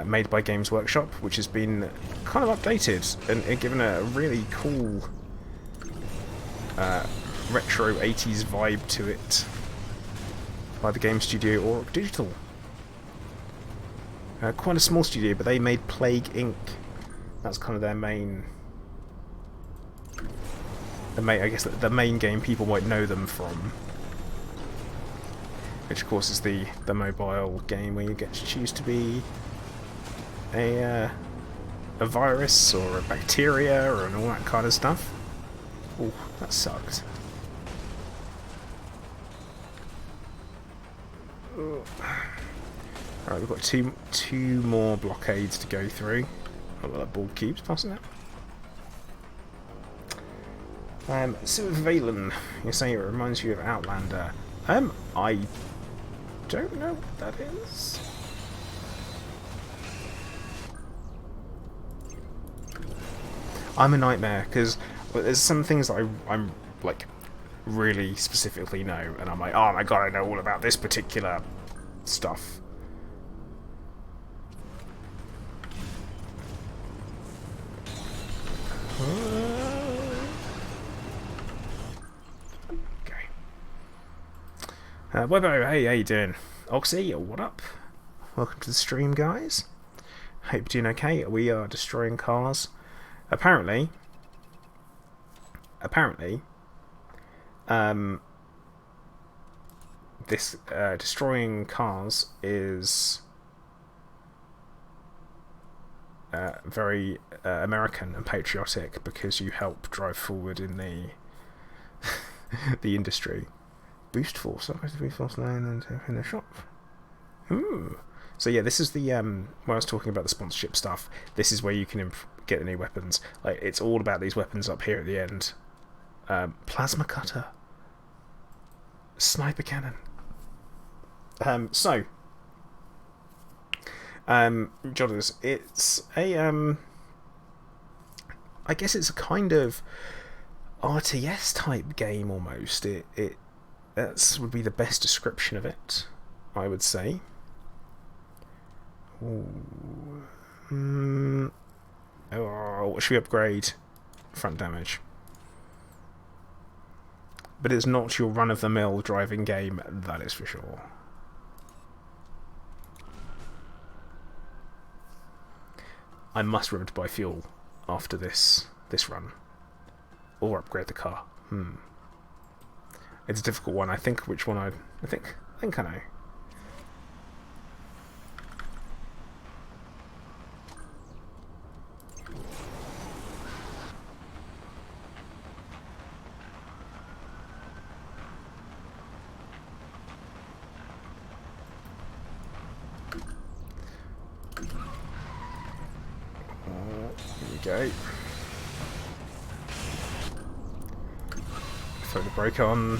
made by Games Workshop, which has been kind of updated and given a really cool retro 80s vibe to it by the game studio Auric Digital. Quite a small studio, but they made Plague Inc. That's kind of their main... I guess the main game people might know them from. Which of course is the mobile game where you get to choose to be a virus or a bacteria and all that kind of stuff. Oh, that sucked. Alright, we've got two more blockades to go through. Oh, well, that ball keeps passing out. Valen, you're saying it reminds you of Outlander. I don't know what that is. I'm a nightmare, because there's some things that I'm like, really specifically know, and I'm like, oh my god, I know all about this particular stuff. Webbo, hey, how you doing? Oxy, what up? Welcome to the stream, guys. Hope you're doing okay. We are destroying cars. Apparently, this destroying cars is very American and patriotic, because you help drive forward in the the industry. Boost force, supposed to be force line and in the shop. Ooh. So yeah, this is the when I was talking about the sponsorship stuff. This is where you can get the new weapons. Like, it's all about these weapons up here at the end. Plasma cutter, sniper cannon. Jodders, it's a I guess it's a kind of RTS type game almost. That would be the best description of it, I would say. Ooh. Oh, what should we upgrade? Front damage. But it's not your run-of-the-mill driving game, that is for sure. I must remember to buy fuel after this run, or upgrade the car. It's a difficult one. I think which one I think I know. Here we go. Throw the brake on.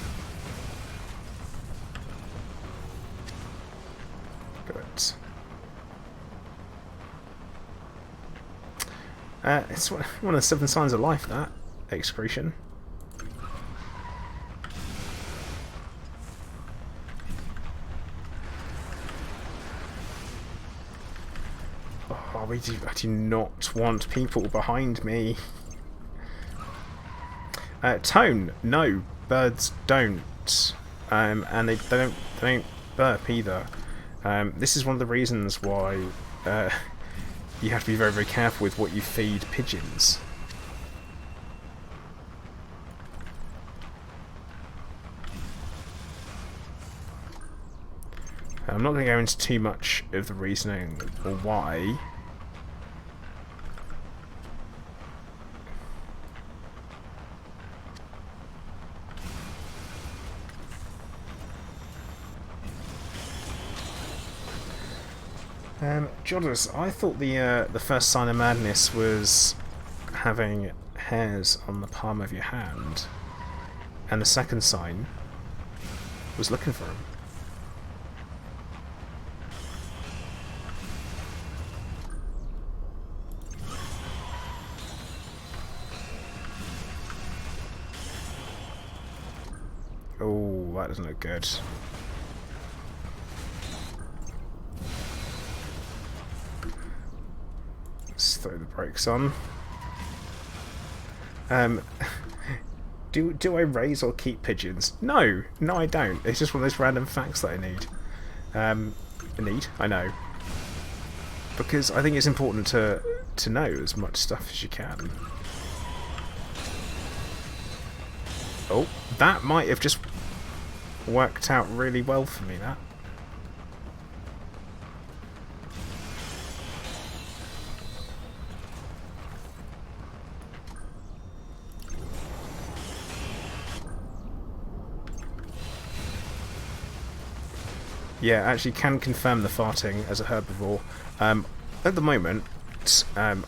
Good. It's one of the 7 signs of life, that excretion. Oh, I do not want people behind me. Tone, no, birds don't, and they don't burp either. This is one of the reasons why you have to be very, very careful with what you feed pigeons. I'm not going to go into too much of the reasoning or why. Jodders, I thought the first sign of madness was having hairs on the palm of your hand, and the second sign was looking for him. Oh, that doesn't look good. Let's throw the brakes on. Do I raise or keep pigeons? No, I don't. It's just one of those random facts that I need. I know. Because I think it's important to know as much stuff as you can. Oh, that might have just worked out really well for me, that. Yeah, actually can confirm the farting as a herbivore. At the moment, I'm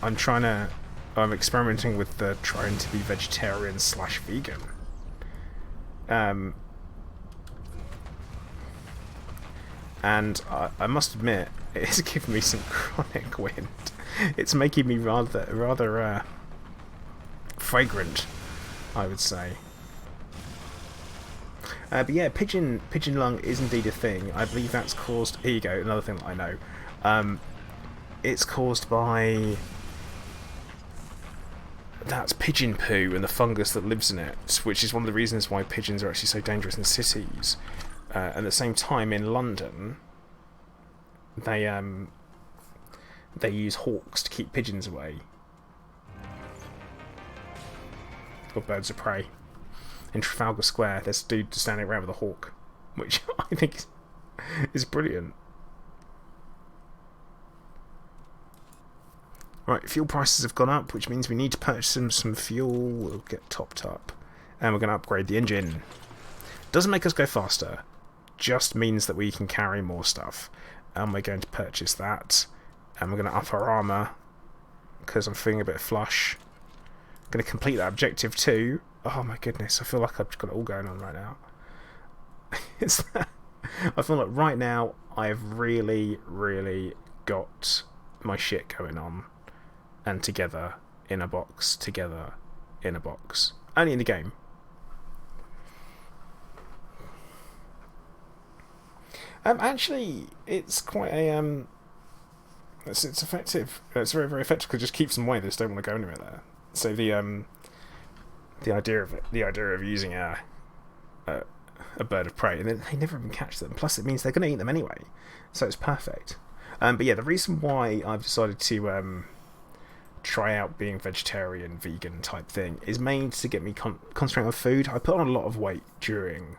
experimenting with trying to be vegetarian / vegan. And I must admit, it's giving me some chronic wind. It's making me rather fragrant, I would say. But yeah, pigeon lung is indeed a thing. I believe that's caused... Here you go, another thing that I know. It's caused by... That's pigeon poo and the fungus that lives in it, which is one of the reasons why pigeons are actually so dangerous in cities. At the same time, in London, they use hawks to keep pigeons away. Or birds of prey. In Trafalgar Square, there's a dude standing around with a hawk, which I think is brilliant. Right, fuel prices have gone up, which means we need to purchase some fuel. We'll get topped up. And we're going to upgrade the engine. Doesn't make us go faster. Just means that we can carry more stuff. And we're going to purchase that. And we're going to up our armour, because I'm feeling a bit flush. I'm going to complete that objective too. Oh my goodness, I feel like I've got it all going on right now. I feel like right now I've really, really got my shit going on. And together in a box, together in a box. Only in the game. Actually, it's quite a it's effective. It's very, very effective because it just keeps them away. They just don't want to go anywhere there. So the idea of using a bird of prey, and they never even catch them. Plus, it means they're going to eat them anyway, so it's perfect. But yeah, the reason why I've decided to try out being vegetarian, vegan type thing is mainly to get me concentrating on food. I put on a lot of weight during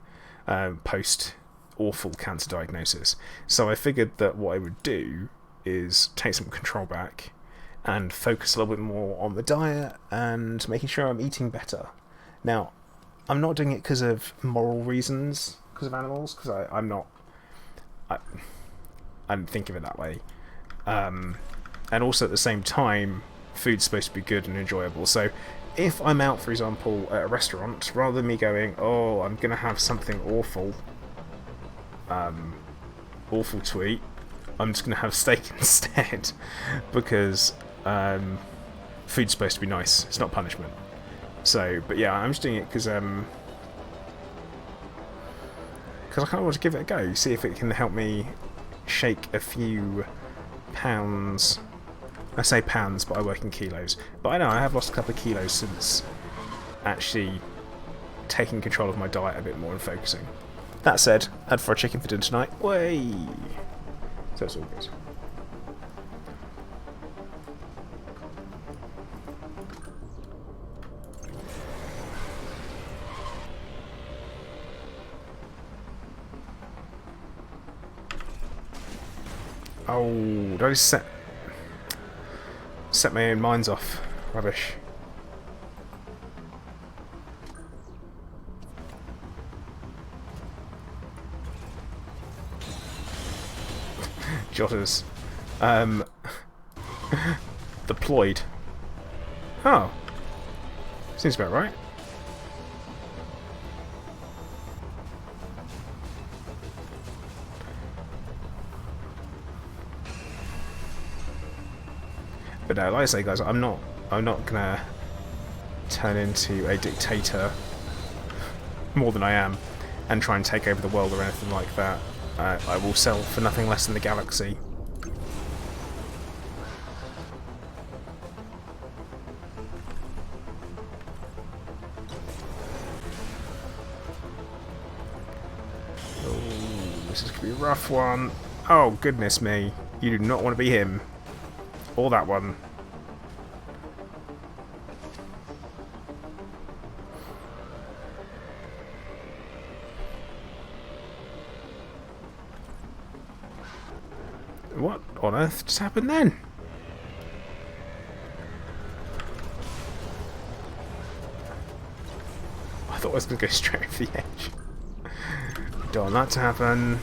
post awful cancer diagnosis, so I figured that what I would do is take some control back and focus a little bit more on the diet and making sure I'm eating better. Now, I'm not doing it because of moral reasons, because of animals, because I'm not... I don't think of it that way. And also at the same time, food's supposed to be good and enjoyable. So if I'm out, for example, at a restaurant, rather than me going, oh, I'm going to have something awful to eat, I'm just going to have steak instead, because food's supposed to be nice. It's not punishment. So, but yeah, I'm just doing it because I kind of want to give it a go, see if it can help me shake a few pounds. I say pounds, but I work in kilos. But I know I have lost a couple of kilos since actually taking control of my diet a bit more and focusing. That said, I had fried chicken for dinner tonight. Way. So it's all good. Oh, did I just set my own mines off? Rubbish. Jotters. Deployed. Oh. Seems about right. But like I say, guys, I'm not gonna turn into a dictator more than I am, and try and take over the world or anything like that. I will sell for nothing less than the galaxy. Oh, this is gonna be a rough one. Oh goodness me! You do not want to be him. Or that one. What on earth just happened then? I thought I was going to go straight over the edge. Don't want that to happen.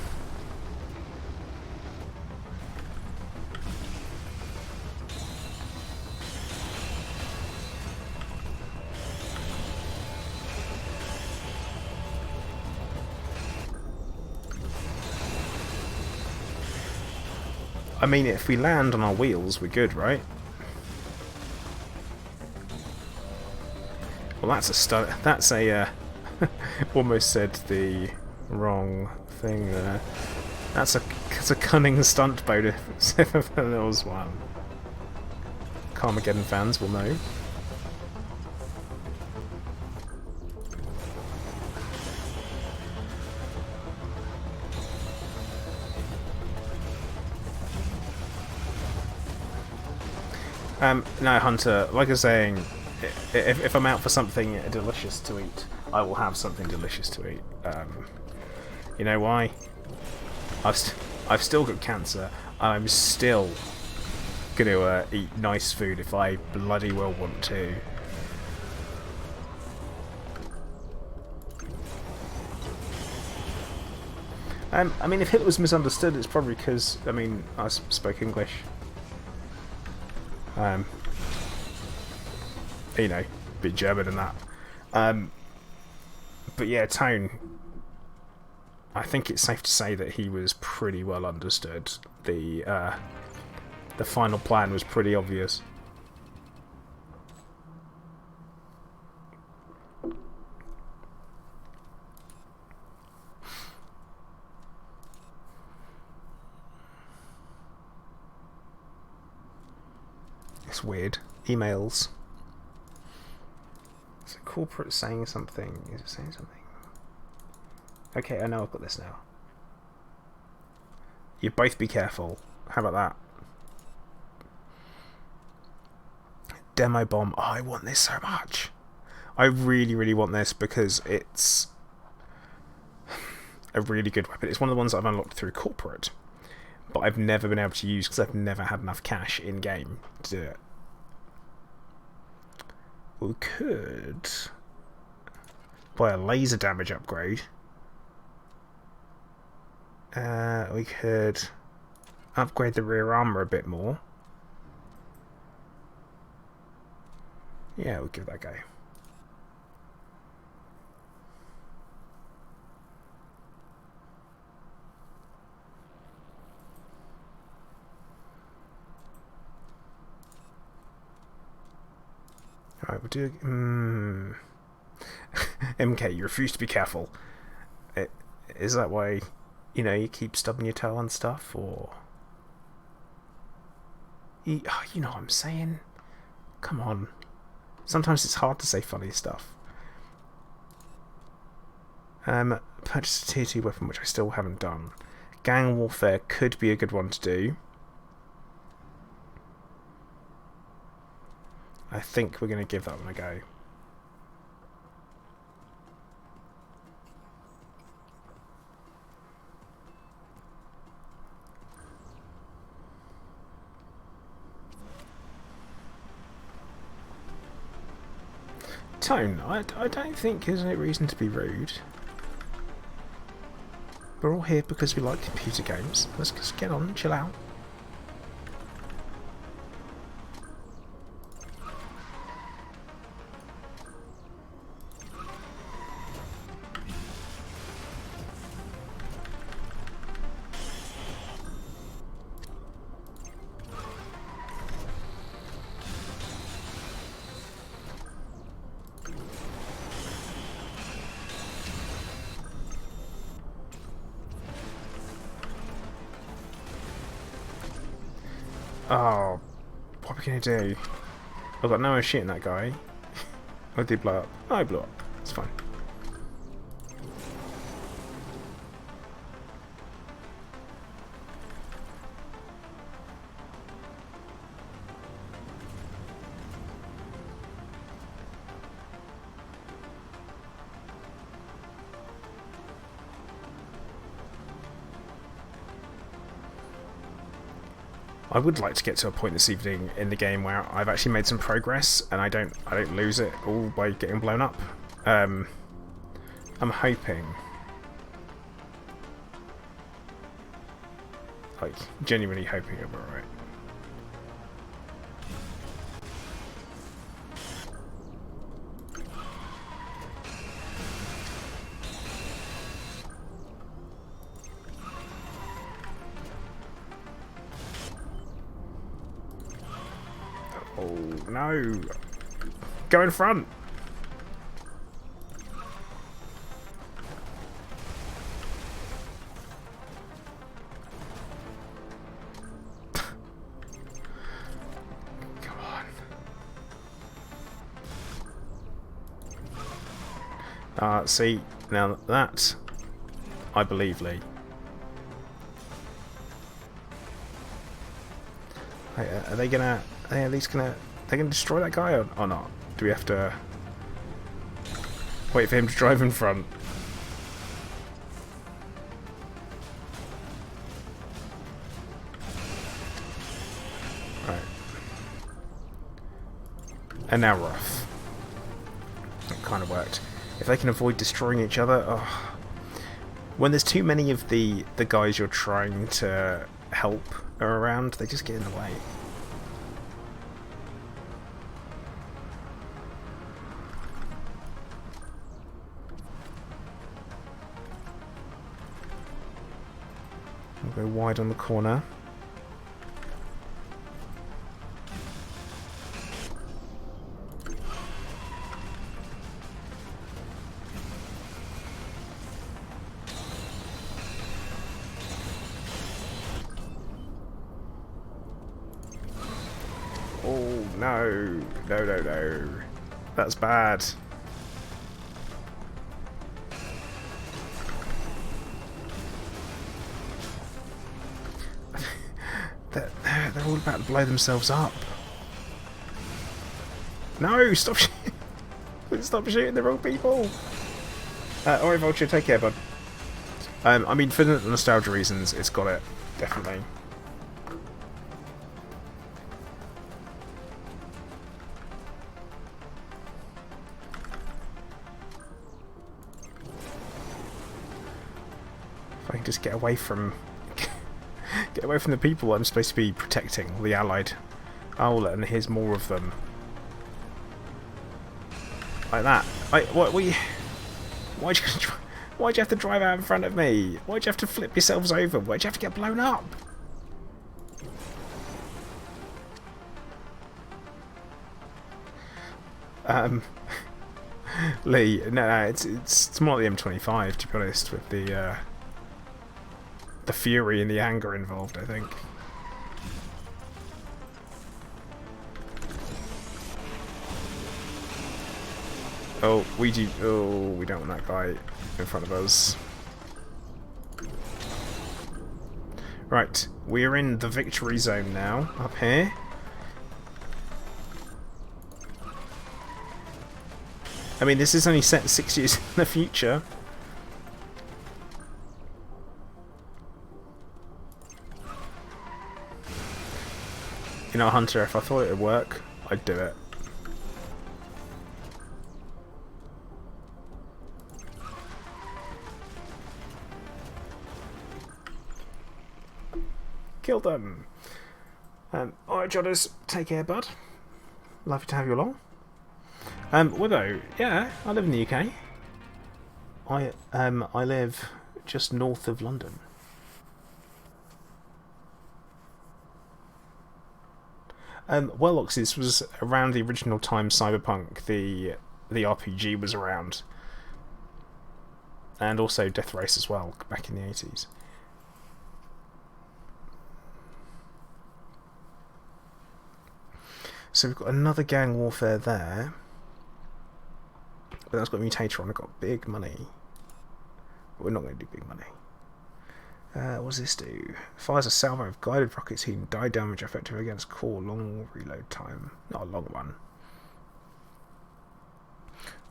I mean, if we land on our wheels, we're good, right? Well, that's a that's a almost said the wrong thing there. That's a cunning stunt boat if there was one. Carmageddon fans will know. No, Hunter, like I was saying, if I'm out for something delicious to eat, I will have something delicious to eat. You know why? I've still got cancer, and I'm still going to eat nice food if I bloody well want to. I mean, if Hitler was misunderstood, it's probably because, I mean, I spoke English. You know, a bit German and that. But yeah, Tone. I think it's safe to say that he was pretty well understood. The final plan was pretty obvious. It's weird. Emails. Is it corporate saying something? Is it saying something? Okay, I know I've got this now. You both be careful. How about that? Demo bomb. Oh, I want this so much. I really, really want this because it's a really good weapon. It's one of the ones that I've unlocked through corporate, but I've never been able to use because I've never had enough cash in game to do it. We could buy a laser damage upgrade. We could upgrade the rear armor a bit more. Yeah, we'll give that a go. Alright, we'll do... MK, you refuse to be careful. Is that why, you know, you keep stubbing your toe on stuff, or... You know what I'm saying? Come on. Sometimes it's hard to say funny stuff. Purchase a tier 2 weapon, which I still haven't done. Gang warfare could be a good one to do. I think we're going to give that one a go. Tone, I don't think there's any reason to be rude. We're all here because we like computer games. Let's just get on, chill out. Oh, what are we going to do? I've got no more shit in that guy. I did blow up. Oh, I blew up. It's fine. I would like to get to a point this evening in the game where I've actually made some progress and I don't lose it all by getting blown up. I'm hoping, like genuinely hoping it'll be alright. Oh no! Go in front! Come on. See, now that I believe Lee. Hey, are they gonna? Are they at least gonna? They're gonna destroy that guy or not? Do we have to wait for him to drive in front? Right. And now we're off. That kind of worked. If they can avoid destroying each other, oh. When there's too many of the guys you're trying to help are around, they just get in the way. We'll go wide on the corner. Oh no, no. That's bad. They're all about to blow themselves up. No, stop shooting. Stop shooting the wrong people. Alright, Vulture, take care, bud. I mean, for the nostalgia reasons, it's got it. Definitely. If I can just get away from the people I'm supposed to be protecting, the Allied. Oh, and here's more of them. Like that. Why'd you have to drive out in front of me? Why'd you have to flip yourselves over? Why'd you have to get blown up? Lee, no, it's more like the M25, to be honest, with the fury and the anger involved, I think. Oh, we do. Oh, we don't want that guy in front of us. Right, we're in the victory zone now, up here. I mean, this is only set 6 years in the future. You know, Hunter, if I thought it would work, I'd do it. Kill them. Alright, Jodders, take care, bud. Lovely to have you along. Willow, yeah, I live in the UK. I live just north of London. Well, this was around the original time Cyberpunk, the RPG was around. And also Death Race as well, back in the 80s. So we've got another gang warfare there. But that's got a mutator on, I've got big money. But we're not going to do big money. What does this do? Fires a salvo of guided rockets heating die damage effective against core. Long reload time. Not a long one.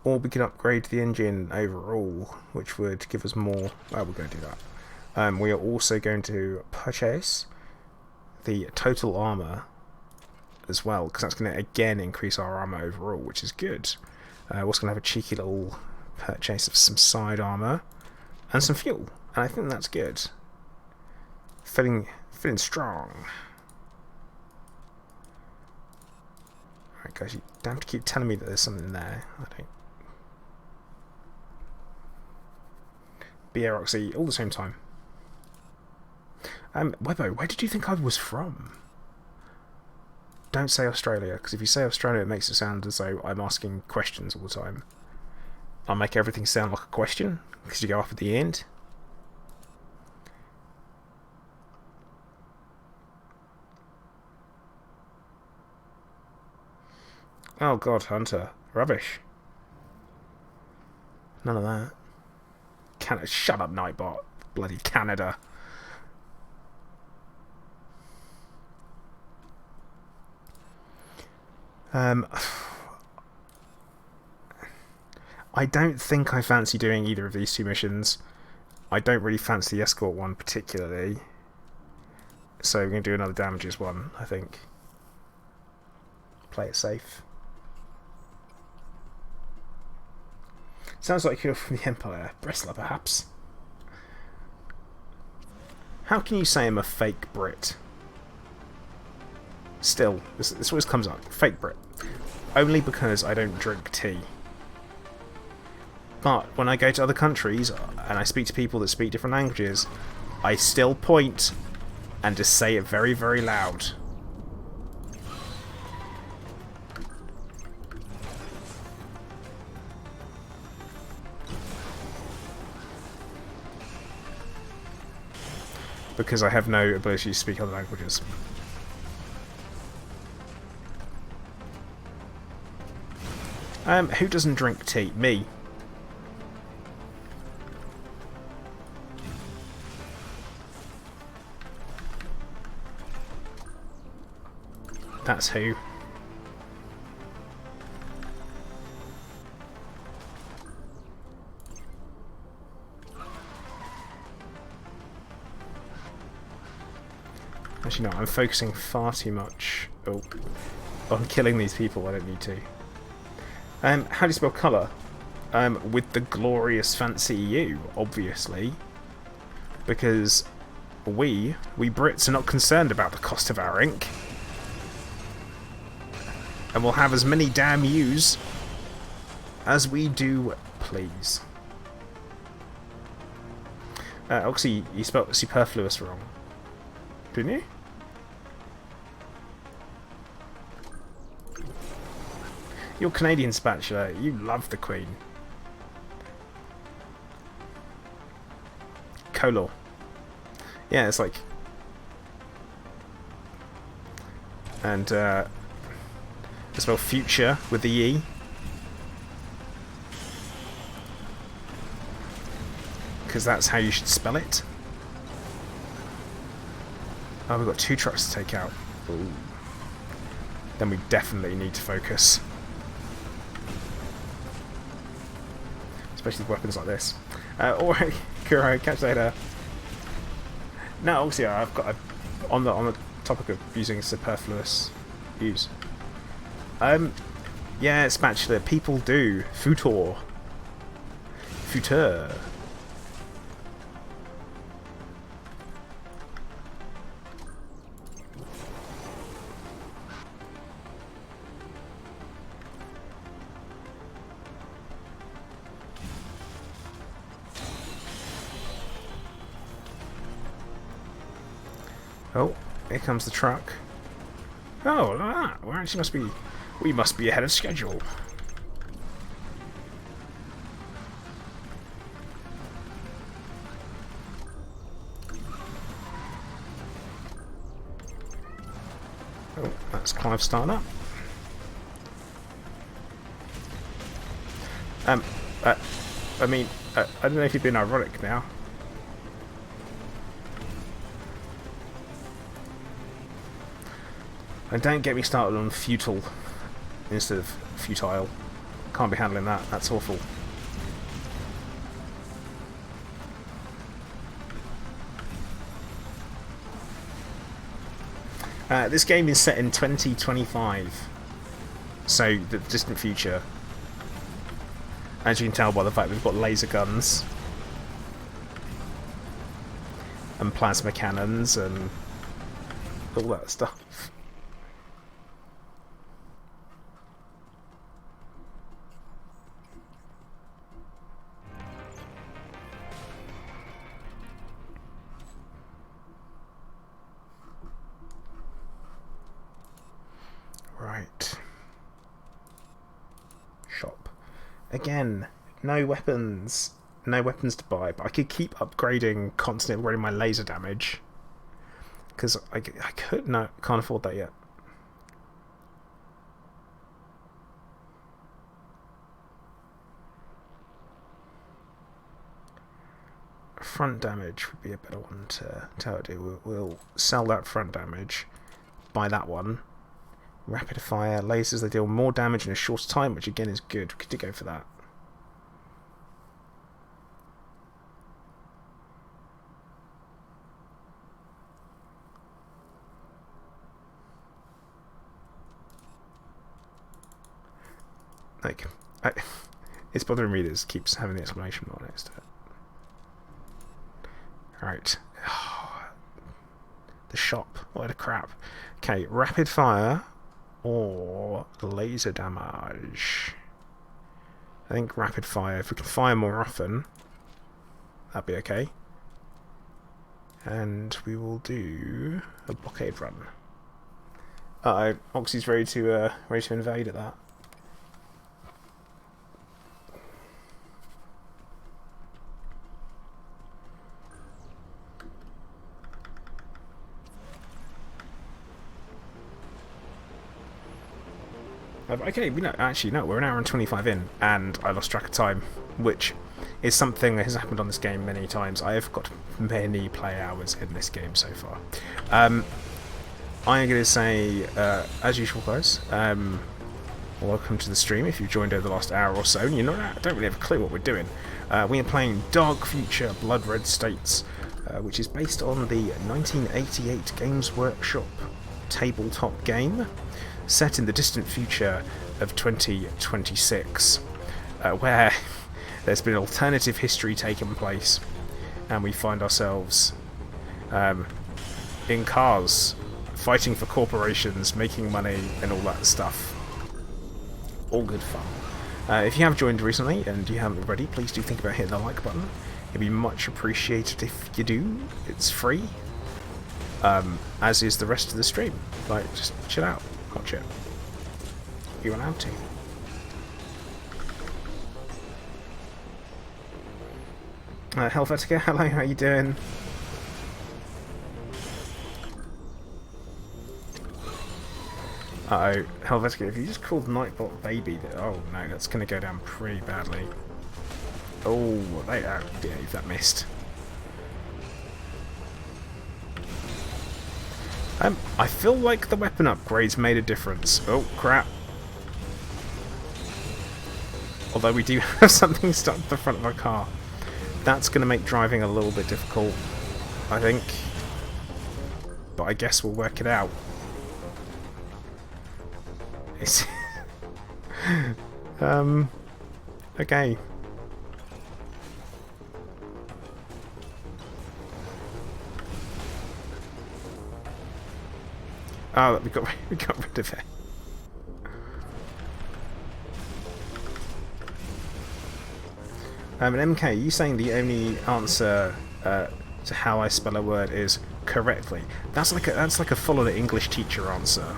Or we can upgrade the engine overall, which would give us more. Well, we're going to do that. We are also going to purchase the total armor as well, because that's going to again increase our armor overall, which is good. We're also going to have a cheeky little purchase of some side armor and some fuel, and I think that's good. Feeling strong. Alright guys, you don't have to keep telling me that there's something there. I don't. BA Roxy, all the same time. Webbo, where did you think I was from? Don't say Australia, because if you say Australia it makes it sound as though I'm asking questions all the time. I'll make everything sound like a question, because you go off at the end. Oh god, Hunter. Rubbish. None of that. Canada. Shut up, Nightbot. Bloody Canada. I don't think I fancy doing either of these two missions. I don't really fancy the escort one particularly. So we're going to do another damages one, I think. Play it safe. Sounds like you're from the Empire. Bresla, perhaps. How can you say I'm a fake Brit? Still, this always comes up. Fake Brit. Only because I don't drink tea. But when I go to other countries and I speak to people that speak different languages, I still point and just say it very, very loud. Because I have no ability to speak other languages. Who doesn't drink tea? Me. That's who. Actually, no, I'm focusing far too much on killing these people. I don't need to. How do you spell colour? With the glorious fancy U, obviously. Because we Brits are not concerned about the cost of our ink. And we'll have as many damn U's as we do please. Oxy, you spelled superfluous wrong. Didn't you? You're Canadian spatula. You love the Queen. Color. Yeah, it's like... And, spell future with the E. because that's how you should spell it. Oh, we've got 2 trucks to take out. Ooh. Then we definitely need to focus. Especially with weapons like this. Alright, Kuro, catch you later. No, obviously I've got on the topic of using superfluous use. Yeah, spatula. People do. Futur. Oh, here comes the truck. Oh, look at that. We must be ahead of schedule. Oh, that's Clive starting up. I mean, I don't know if you're being ironic now. And don't get me started on futile instead of futile. Can't be handling that. That's awful. This game is set in 2025, so the distant future. As you can tell by the fact we've got laser guns and plasma cannons and all that stuff. Right. Shop. Again, no weapons. No weapons to buy, but I could keep upgrading, constantly upgrading my laser damage. Because I could, no, can't afford that yet. Front damage would be a better one to do. We'll sell that front damage, buy that one. Rapid fire lasers, they deal more damage in a shorter time, which again is good. We could go for that. Like, it's bothering me that it keeps having the exclamation mark next to it. Alright. The shop. What a crap. Okay, rapid fire or laser damage. I think rapid fire. If we can fire more often, that'd be okay. And we will do a blockade run. Oxy's ready to invade at that. Okay, we're an hour and 25 in, and I lost track of time, which is something that has happened on this game many times. I have got many play hours in this game so far. I'm going to say, as usual, guys, welcome to the stream. If you've joined over the last hour or so, and you don't really have a clue what we're doing. We are playing Dark Future Blood Red States, which is based on the 1988 Games Workshop tabletop game, set in the distant future of 2026, where there's been alternative history taking place, and we find ourselves in cars, fighting for corporations, making money, and all that stuff. All good fun. If you have joined recently and you haven't already, please do think about hitting the like button. It'd be much appreciated if you do. It's free, as is the rest of the stream. Like, just chill out. Watch it. You're allowed to. Helvetica, hello, how you doing? Uh-oh, Helvetica, if you just called Nightbot baby, oh no, that's going to go down pretty badly. Oh, yeah, that missed. I feel like the weapon upgrades made a difference. Oh, crap. Although we do have something stuck at the front of our car. That's going to make driving a little bit difficult, I think. But I guess we'll work it out. It's okay. Oh, we got rid of it. And MK, are you saying the only answer to how I spell a word is correctly? That's like a follow the English teacher answer.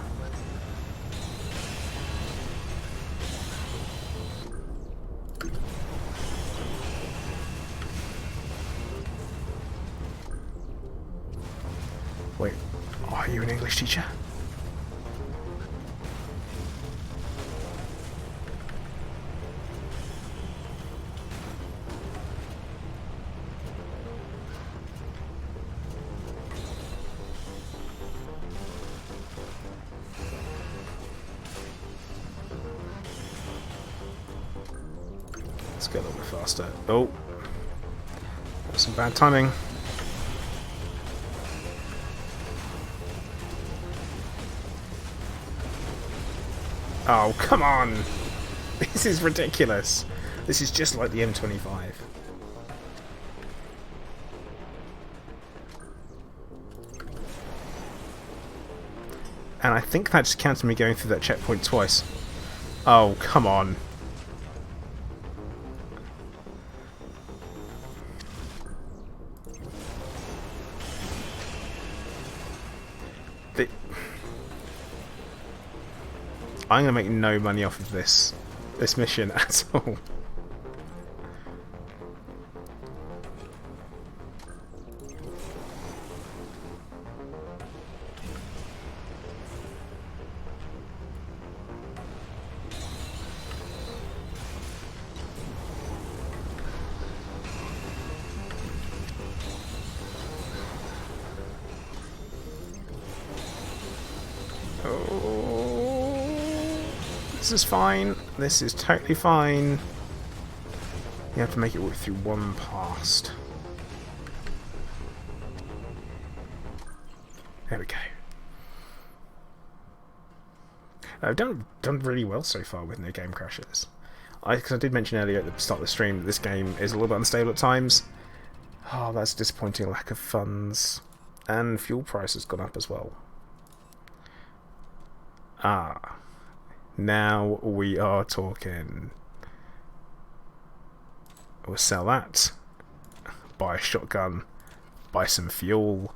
Wait, are you an English teacher? Let's go a little bit faster. Oh, that's some bad timing. Oh, come on! This is ridiculous. This is just like the M25. And I think that just counted me going through that checkpoint twice. Oh, come on. I'm going to make no money off of this mission at all. This is fine. This is totally fine. You have to make it work through one past. There we go. I've done really well so far with no game crashes. Because I did mention earlier at the start of the stream that this game is a little bit unstable at times. Oh, that's a disappointing lack of funds. And fuel price has gone up as well. Ah. Now we are talking. We'll sell that, buy a shotgun, buy some fuel,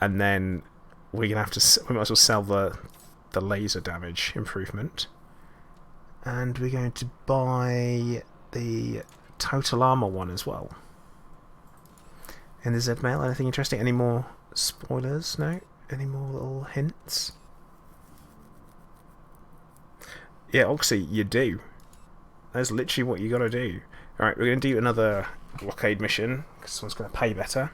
and then we're gonna have to. We might as well sell the laser damage improvement, and we're going to buy the total armor one as well. And is there mail? Anything interesting? Any more spoilers? No. Any more little hints? Yeah, obviously you do. That's literally what you gotta do. Alright, we're gonna do another blockade mission, because someone's gonna pay better.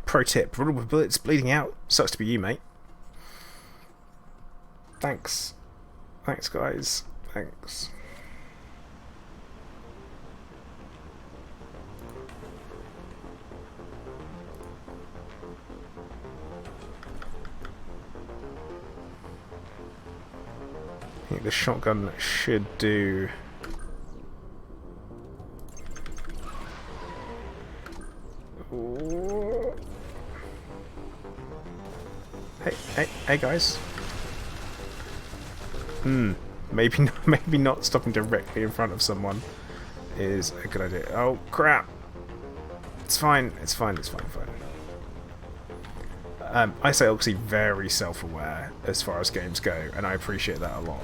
Pro tip, run with bullets bleeding out. Sucks to be you, mate. Thanks. Thanks, guys. Thanks. I think the shotgun should do. Ooh. Hey guys. Maybe not stopping directly in front of someone is a good idea. Oh crap! It's fine. It's fine. I say obviously very self-aware as far as games go, and I appreciate that a lot.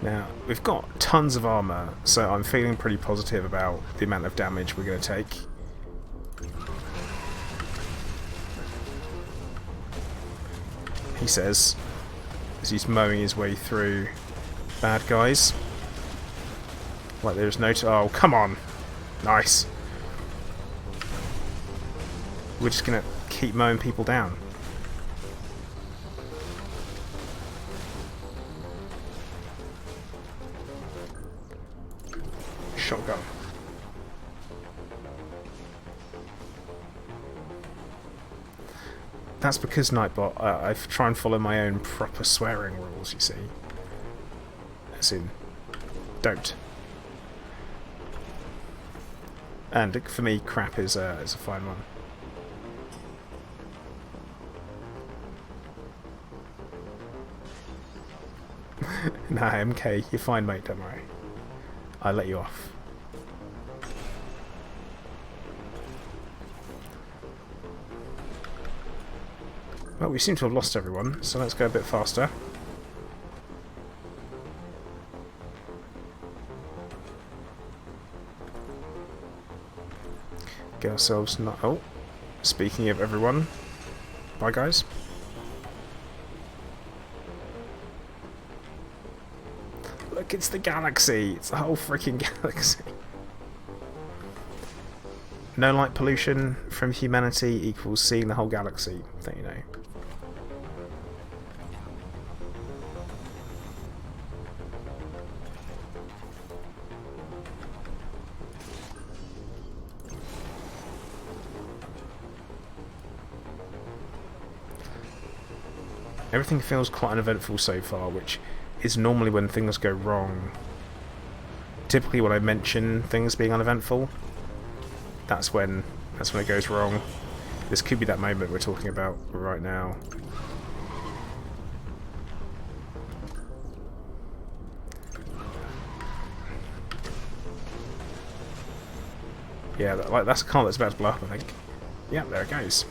Now, we've got tons of armour, so I'm feeling pretty positive about the amount of damage we're going to take. He says, as he's mowing his way through bad guys. Like there's no... oh, come on! Nice! We're just going to keep mowing people down. Shotgun. That's because Nightbot, I try and follow my own proper swearing rules, you see. As in, don't. And for me, crap is a fine one. Nah, MK, you're fine, mate, don't worry. I let you off. Well, we seem to have lost everyone, so let's go a bit faster. Get ourselves not... oh, speaking of everyone, bye guys. Look, it's the galaxy! It's the whole freaking galaxy! No light pollution from humanity equals seeing the whole galaxy, don't you know? Everything feels quite uneventful so far, which is normally when things go wrong. Typically when I mention things being uneventful, that's when it goes wrong. This could be that moment we're talking about right now. Yeah, that's a car that's about to blow up, I think. Yeah, there it goes.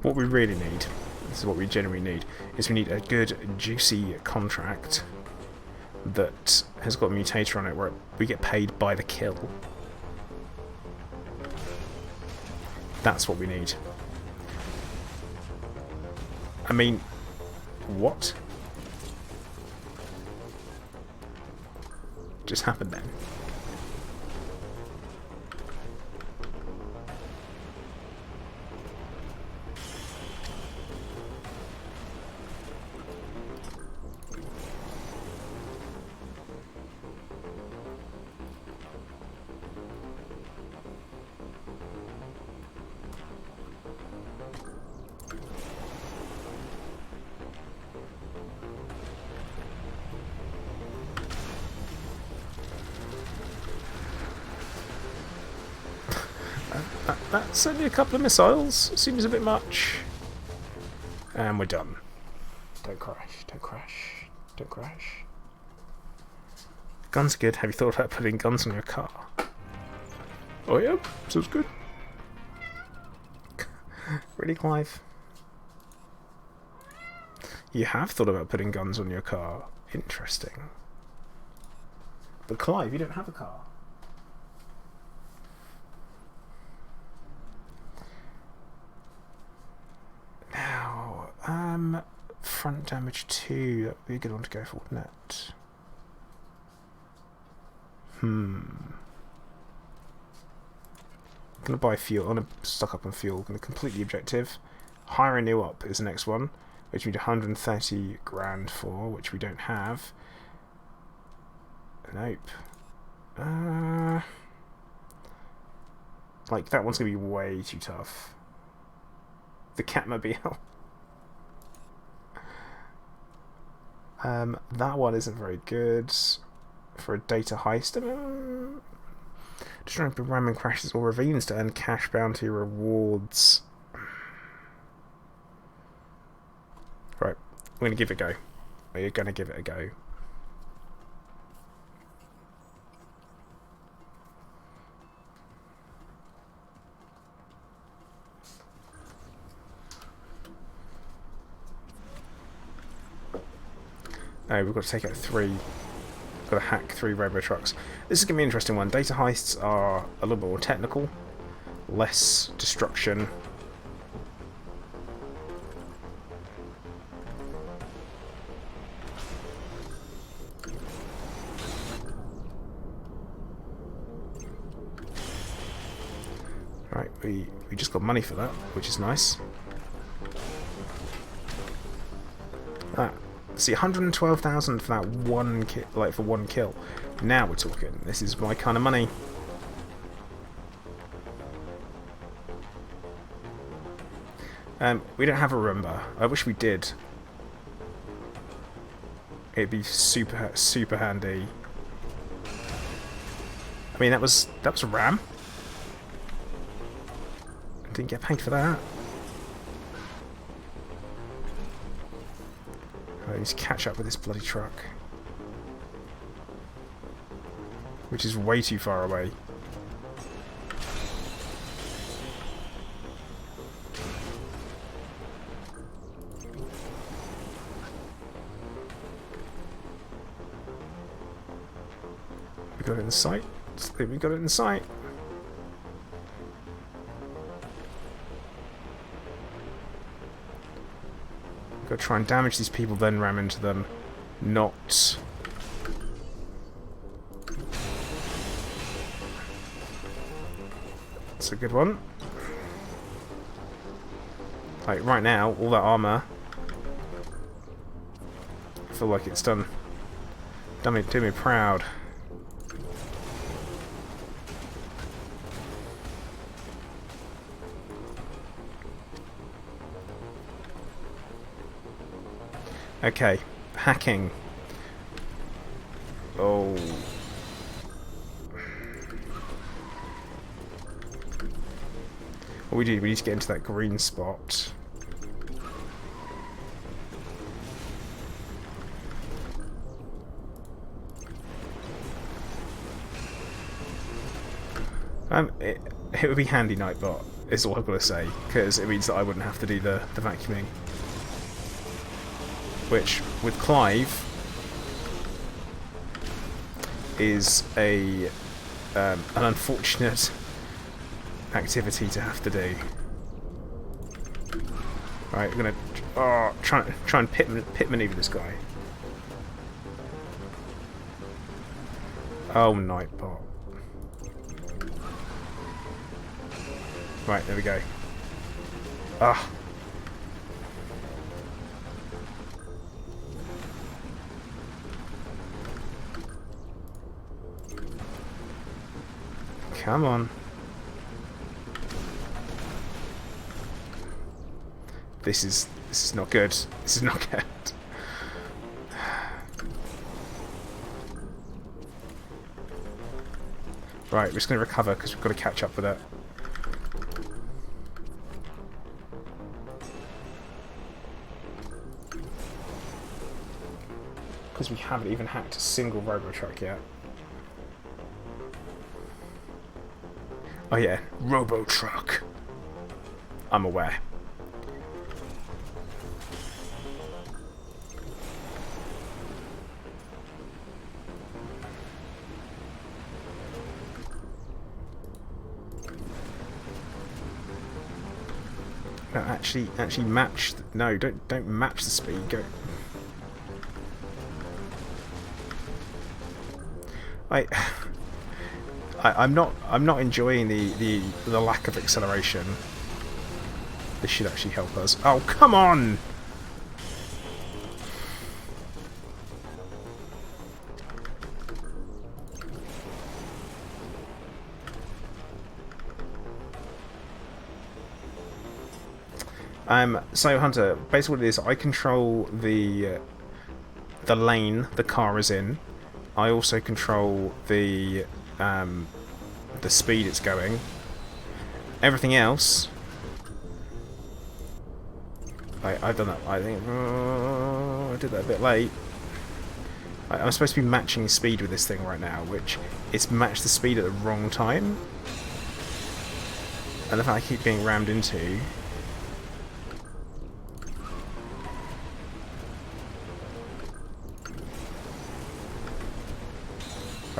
What we really need, this is what we genuinely need, is we need a good, juicy contract that has got a mutator on it where we get paid by the kill. That's what we need. I mean, what just happened then? That's only a couple of missiles. Seems a bit much. And we're done. Don't crash, don't crash, don't crash. Guns are good. Have you thought about putting guns on your car? Oh yeah, sounds good. Really, Clive? You have thought about putting guns on your car. Interesting. But Clive, you don't have a car. Front damage 2, that would be a good one to go for, wouldn't it? I'm gonna buy fuel. I'm gonna stock up on fuel. I'm gonna complete the objective. Hire a new up is the next one, which we need 130 grand for, which we don't have. Nope. Like, that one's gonna be way too tough. The Catmobile. That one isn't very good for a data heist. Destroying ramming crashes or ravines to earn cash bounty rewards. Right, we're gonna give it a go. We're gonna give it a go. Oh, we've got to take out 3. We've got to hack 3 robo trucks. This is going to be an interesting one. Data heists are a little bit more technical, less destruction. Right, we just got money for that, which is nice. See, 112,000 for that one kill, like for one kill. Now we're talking. This is my kind of money. We don't have a rumba. I wish we did. It'd be super handy. I mean, that was a ram. I didn't get paid for that. I need to catch up with this bloody truck, which is way too far away. We got it in sight. We got it in sight. Got to try and damage these people, then ram into them. Not. That's a good one. Like right now, all that armor. I feel like it's done me proud. Okay, hacking. Oh. What we do, we need to get into that green spot. It would be handy Nightbot, is all I've got to say, because it means that I wouldn't have to do the vacuuming. Which, with Clive, is an unfortunate activity to have to do. Right, we're gonna try and pit maneuver this guy. Oh, Nightbot. Right, there we go. Ah. Come on. This is not good. This is not good. Right, we're just going to recover because we've got to catch up with it. Because we haven't even hacked a single robo truck yet. Oh yeah, robo truck. I'm aware. No, actually match. No, don't match the speed. Go. I'm not enjoying the lack of acceleration. This should actually help us. Oh, come on! So Hunter, basically what it is, I control the lane the car is in. I also control the speed it's going. Everything else, I've done that. I think I did that a bit late. I'm supposed to be matching speed with this thing right now, which it's matched the speed at the wrong time, and the fact I keep being rammed into.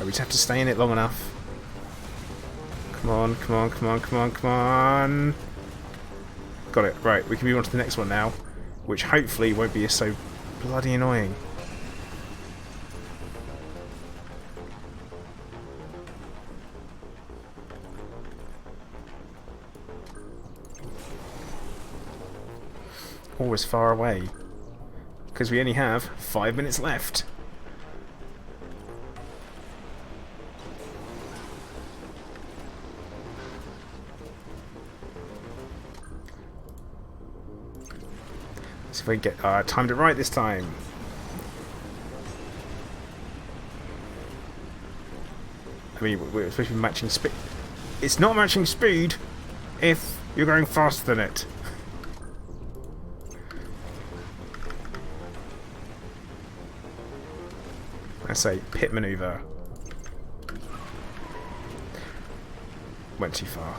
Right, we just have to stay in it long enough. Come on, come on, come on, come on, come on. Got it. Right, we can move on to the next one now, which hopefully won't be so bloody annoying. Always far away, because we only have 5 minutes left. See if we get timed it right this time. I mean, we're supposed to be matching speed. It's not matching speed if you're going faster than it. I say pit maneuver. Went too far.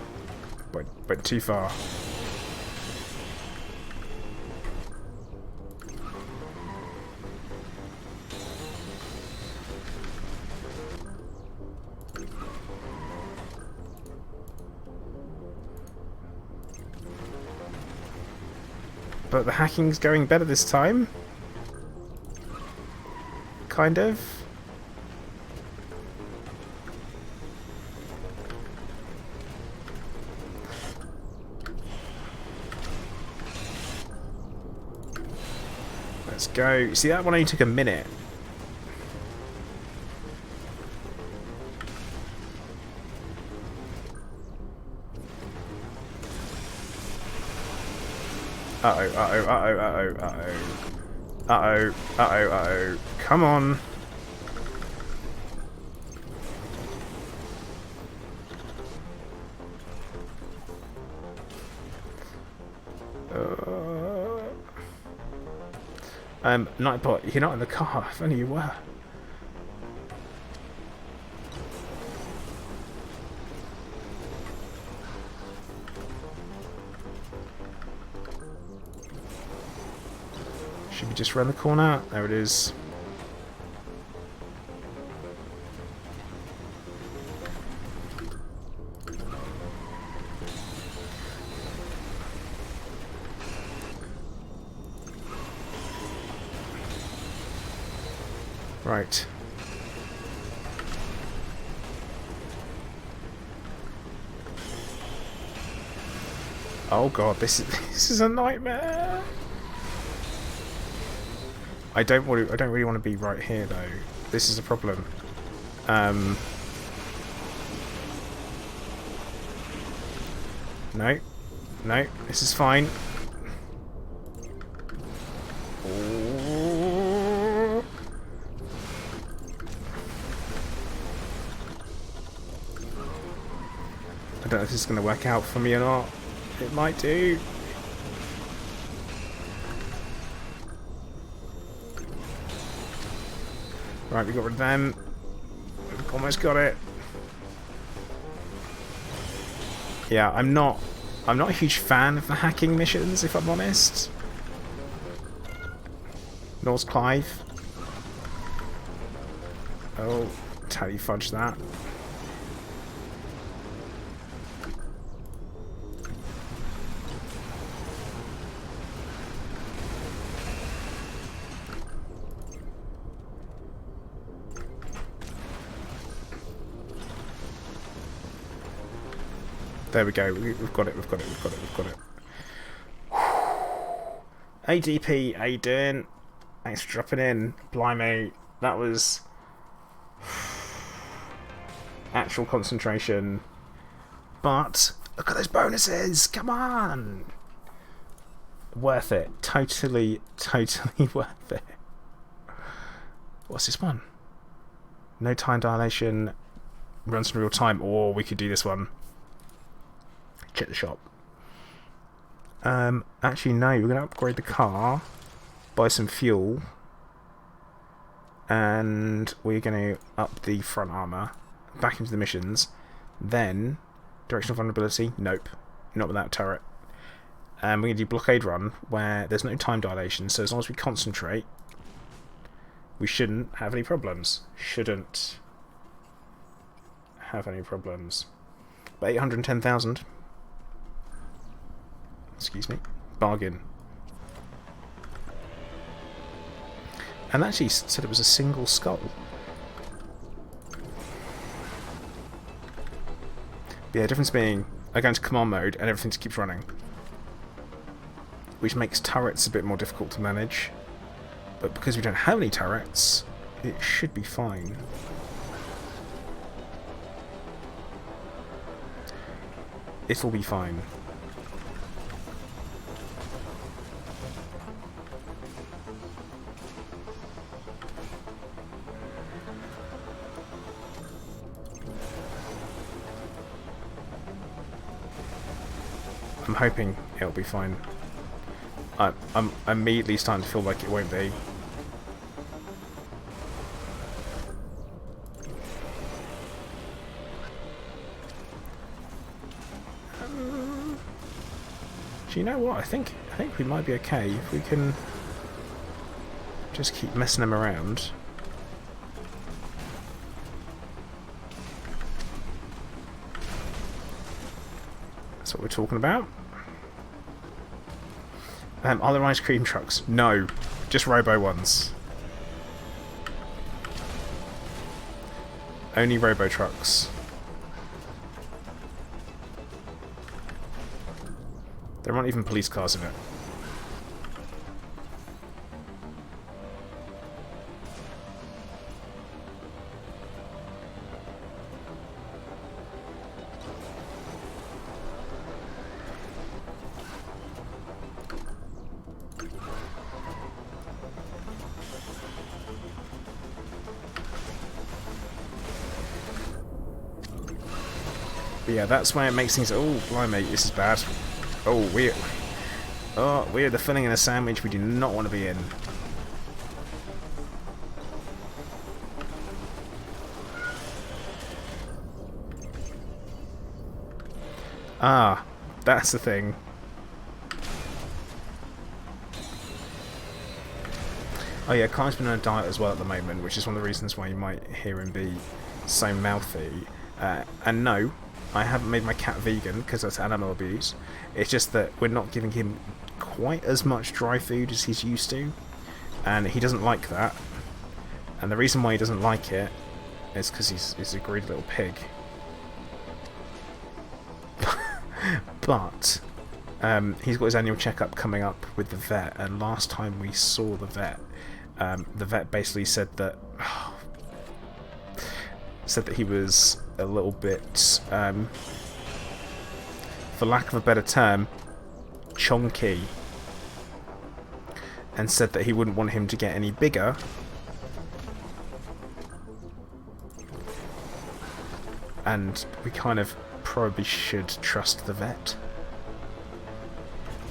Went too far. But the hacking's going better this time. Kind of. Let's go. See, that one only took a minute. Uh-oh, uh-oh, uh-oh, uh-oh, uh-oh. Uh-oh, uh-oh, uh-oh. Come on. Nightbot, you're not in the car. If only you were. Should be just around the corner. There it is. Right. Oh god, this is a nightmare. I don't really want to be right here though. This is a problem. No. No, this is fine. I don't know if this is going to work out for me or not. It might do. Right, we got rid of them. We've almost got it. Yeah, I'm not a huge fan of the hacking missions, if I'm honest. North Clive. Oh, tally fudge that. There we go. We've got it. We've got it. We've got it. We've got it. ADP, how you doing? Thanks for dropping in. Blimey, that was actual concentration. But look at those bonuses. Come on. Worth it. Totally, totally worth it. What's this one? No time dilation. Runs in real time. Or we could do this one. Check the shop. Actually, no. We're going to upgrade the car, buy some fuel, and we're going to up the front armor, back into the missions. Then, directional vulnerability. Nope, not with that turret. And we're going to do Blockade run, where there's no time dilation. So as long as we concentrate, we shouldn't have any problems. Shouldn't. have any problems. But 810,000. Excuse me. Bargain. And actually said it was a single skull. But yeah, difference being I go into command mode and everything just keeps running. Which makes turrets a bit more difficult to manage. But because we don't have any turrets, it should be fine. It'll be fine. I'm hoping it'll be fine. I'm immediately starting to feel like it won't be. Do you know what? I think we might be okay if we can just keep messing them around. That's what we're talking about. Are there ice cream trucks? No, just robo ones. Only robo trucks. There aren't even police cars in it. But yeah, that's where it makes things. Oh, blimey, this is bad. Oh, we're the filling in a sandwich we do not want to be in. Ah, that's the thing. Oh yeah, Kai's been on a diet as well at the moment, which is one of the reasons why you might hear him be so mouthy. And no, I haven't made my cat vegan because that's animal abuse. It's just that we're not giving him quite as much dry food as he's used to, and he doesn't like that. And the reason why he doesn't like it is because he's a greedy little pig. But he's got his annual checkup coming up with the vet, and last time we saw the vet basically said that he was a little bit, for lack of a better term, chonky, and said that he wouldn't want him to get any bigger. And we kind of probably should trust the vet.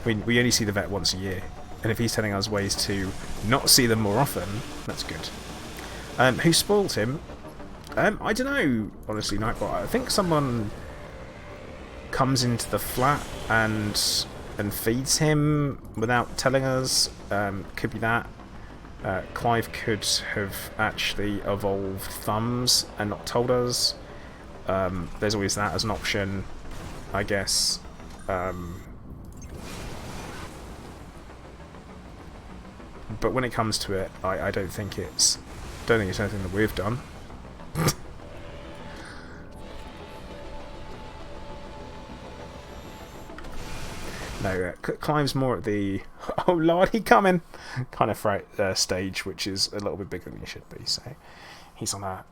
We only see the vet once a year, and if he's telling us ways to not see them more often, that's good. Who spoiled him? I don't know, honestly, Nightbot. I think someone comes into the flat and feeds him without telling us. Could be that. Clive could have actually evolved thumbs and not told us. There's always that as an option, I guess. But when it comes to it, I don't think it's anything that we've done. No, Clive's more at the "oh lord, he coming" kind of stage, which is a little bit bigger than he should be. So he's on a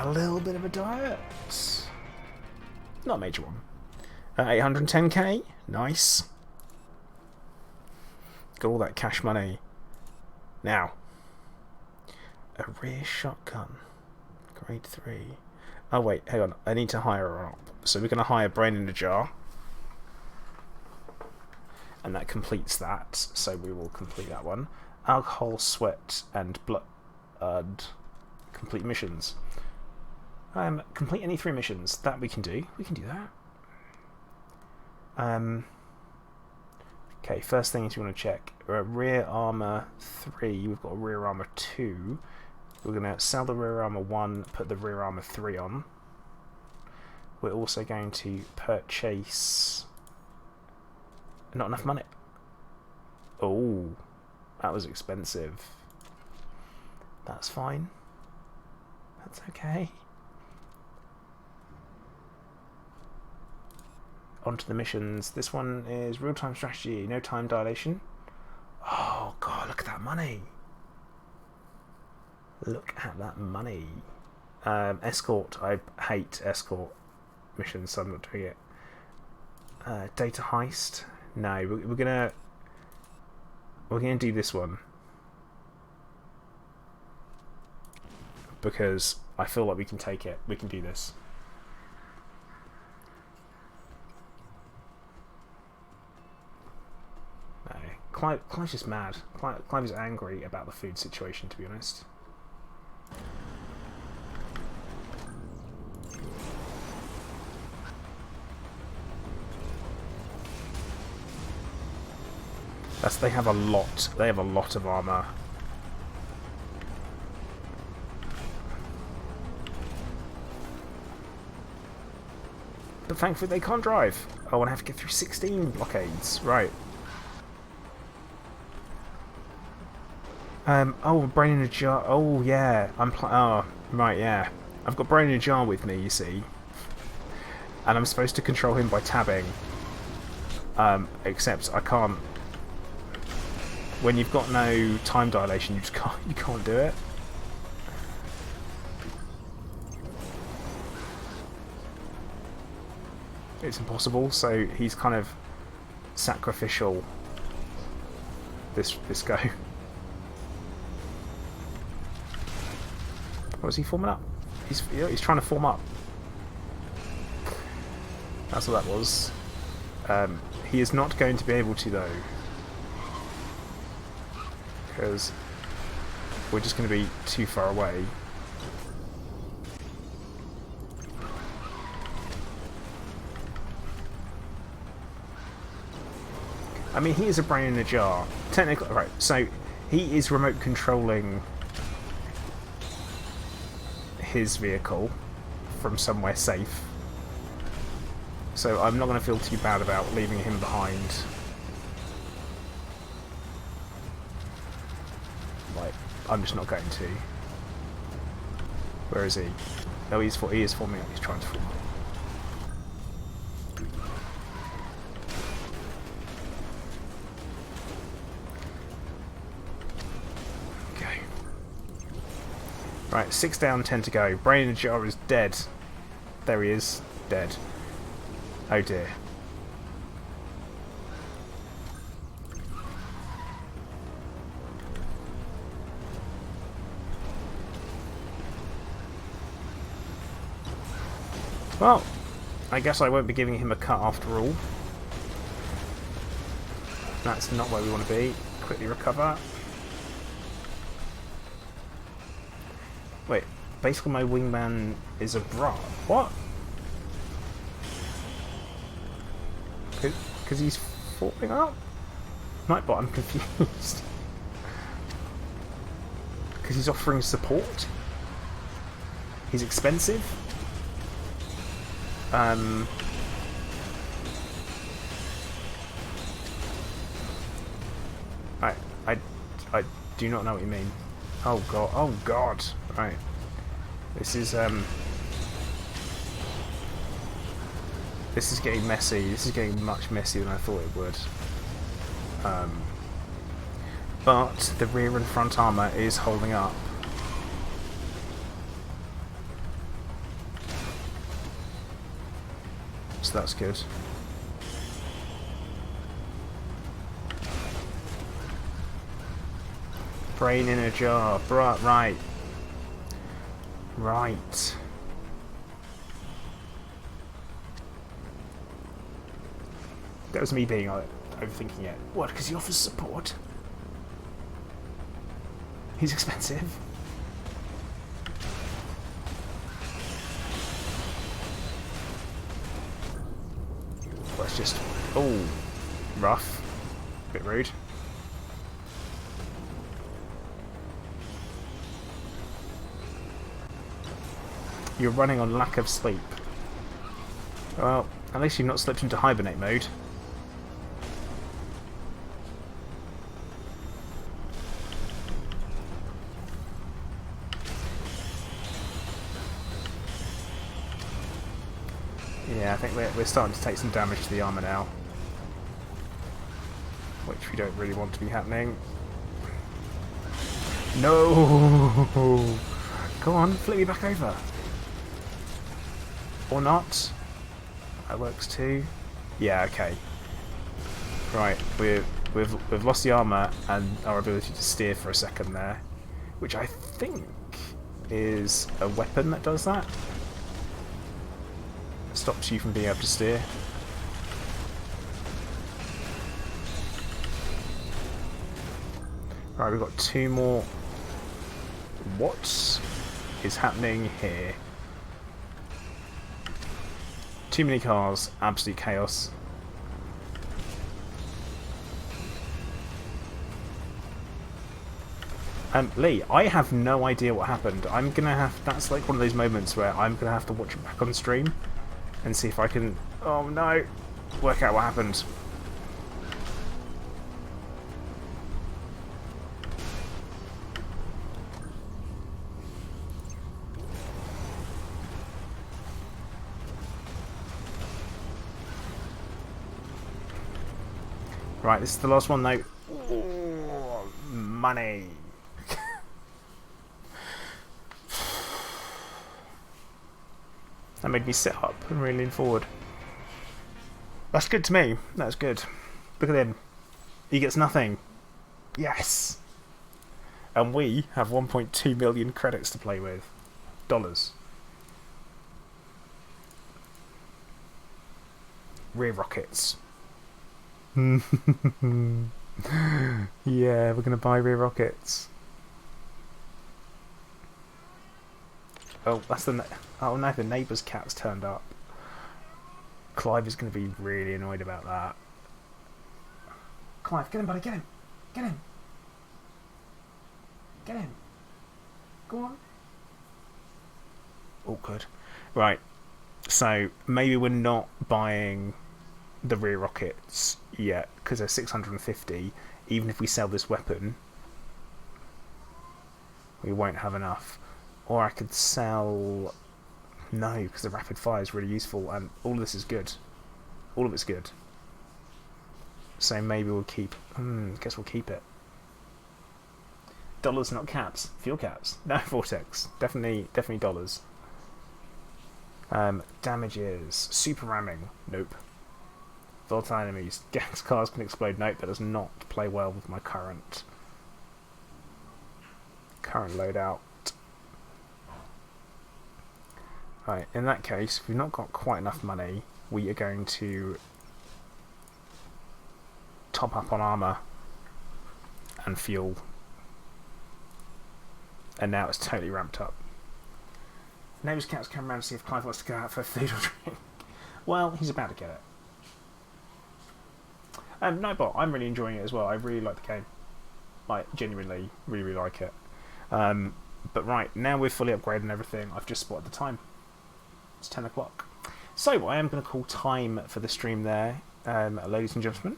little bit of a diet, not a major one. 810k, nice. Got all that cash money. Now, a rear shotgun, grade 3. Oh wait, hang on, I need to hire her up. So we're going to hire Brain in a Jar. And that completes that, so we will complete that one. Alcohol, Sweat, and Blood. Complete missions. Complete any 3 missions. That we can do. We can do that. Okay, first thing is you want to check. Rear Armour 3. We've got a Rear Armour 2. We're going to sell the Rear Armour 1, put the Rear Armour 3 on. we're also going to purchase... Not enough money. Oh, that was expensive. That's fine. That's okay. On to the missions. This one is real-time strategy, no time dilation. Oh god, look at that money. Look at that money. Escort. I hate escort missions, so I'm not doing it. Data heist. No, we're gonna do this one because I feel like we can take it. We can do this. No, Clive's just mad. Clive is angry about the food situation, to be honest. They have a lot. They have a lot of armor. But thankfully they can't drive. Oh, and I have to get through 16 blockades. Right. Oh, brain in a jar. Oh, yeah. oh, right, yeah. I've got brain in a jar with me, you see. And I'm supposed to control him by tabbing. Except I can't. When you've got no time dilation, you can't do it. It's impossible, so he's kind of sacrificial this go. What is he forming up? He's trying to form up. That's what that was. He is not going to be able to though. Because we're just going to be too far away. I mean, he is a brain in a jar. Technically, right, so he is remote controlling his vehicle from somewhere safe. So I'm not going to feel too bad about leaving him behind. I'm just not going to. Where is he? Oh, he is forming up. He's trying to form up. Okay. Right, 6 down, 10 to go. Brain in a jar is dead. There he is. Dead. Oh dear. Well, I guess I won't be giving him a cut after all. That's not where we want to be. Quickly recover. Wait, basically my wingman is a bra. What? Because he's forming up? Nightbot, I'm confused. Because he's offering support? He's expensive? I do not know what you mean. Oh god, right. This is getting messy. This is getting much messier than I thought it would. But the rear and front armour is holding up. So that's good. Brain in a jar. Right. Right. That was me being overthinking it. What? Because he offers support? He's expensive. Let's just... Oh, rough. Bit rude. You're running on lack of sleep. Well, at least you've not slipped into hibernate mode. Yeah, I think we're starting to take some damage to the armour now. Which we don't really want to be happening. No! Go on, flip me back over. Or not. That works too. Yeah, okay. Right, we've lost the armour and our ability to steer for a second there. Which I think is a weapon that does that. Stops you from being able to steer. Right, we've got 2 more. What is happening here? Too many cars, absolute chaos. Lee, I have no idea what happened. I'm gonna have. That's like one of those moments where I'm gonna have to watch it back on stream and see if I can. Oh no! Work out what happened. Right, this is the last one though. Ooh, money. That made me sit up and really lean forward. That's good to me. That's good. Look at him. He gets nothing. Yes. And we have 1.2 million credits to play with. Dollars. Rear rockets. Yeah, we're going to buy rear rockets. Oh, that's the... Oh no, the neighbour's cat's turned up. Clive is going to be really annoyed about that. Clive, get him, buddy, get him! Get him! Get him! Go on! Awkward. Right, so maybe we're not buying the rear rockets yet, because they're 650. Even if we sell this weapon, we won't have enough. Or I could sell... No, because the rapid fire is really useful, and all of this is good. All of it's good. So maybe we'll keep... guess we'll keep it. Dollars, not caps. Fuel caps. No, Vortex. Definitely dollars. Damages. Super ramming. Nope. Volatile enemies. Gas cars can explode. Nope, that does not play well with my current loadout. Right, in that case, if we've not got quite enough money, we are going to top up on armour and fuel. And now it's totally ramped up. Neighbour's cat's come around to see if Clive wants to go out for food or drink. Well, he's about to get it. Nightbot, I'm really enjoying it as well. I really like the game. Like, genuinely, really like it. But right, now we're fully upgraded and everything, I've just spotted the time. It's 10 o'clock. So I am going to call time for the stream there, ladies and gentlemen.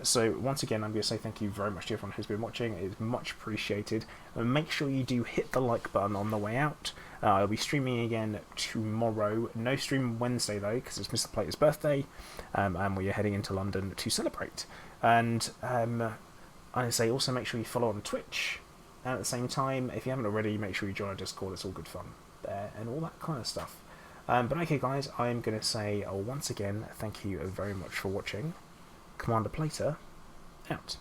So once again, I'm going to say thank you very much to everyone who's been watching. It is much appreciated. Make sure you do hit the like button on the way out. I'll be streaming again tomorrow. No stream Wednesday though, because it's Mr. Plater's birthday, and we are heading into London to celebrate. And I say also make sure you follow on Twitch. And at the same time, if you haven't already, make sure you join our Discord. It's all good fun there and all that kind of stuff. But okay guys, I'm going to say once again, thank you very much for watching. Commander Plater, out.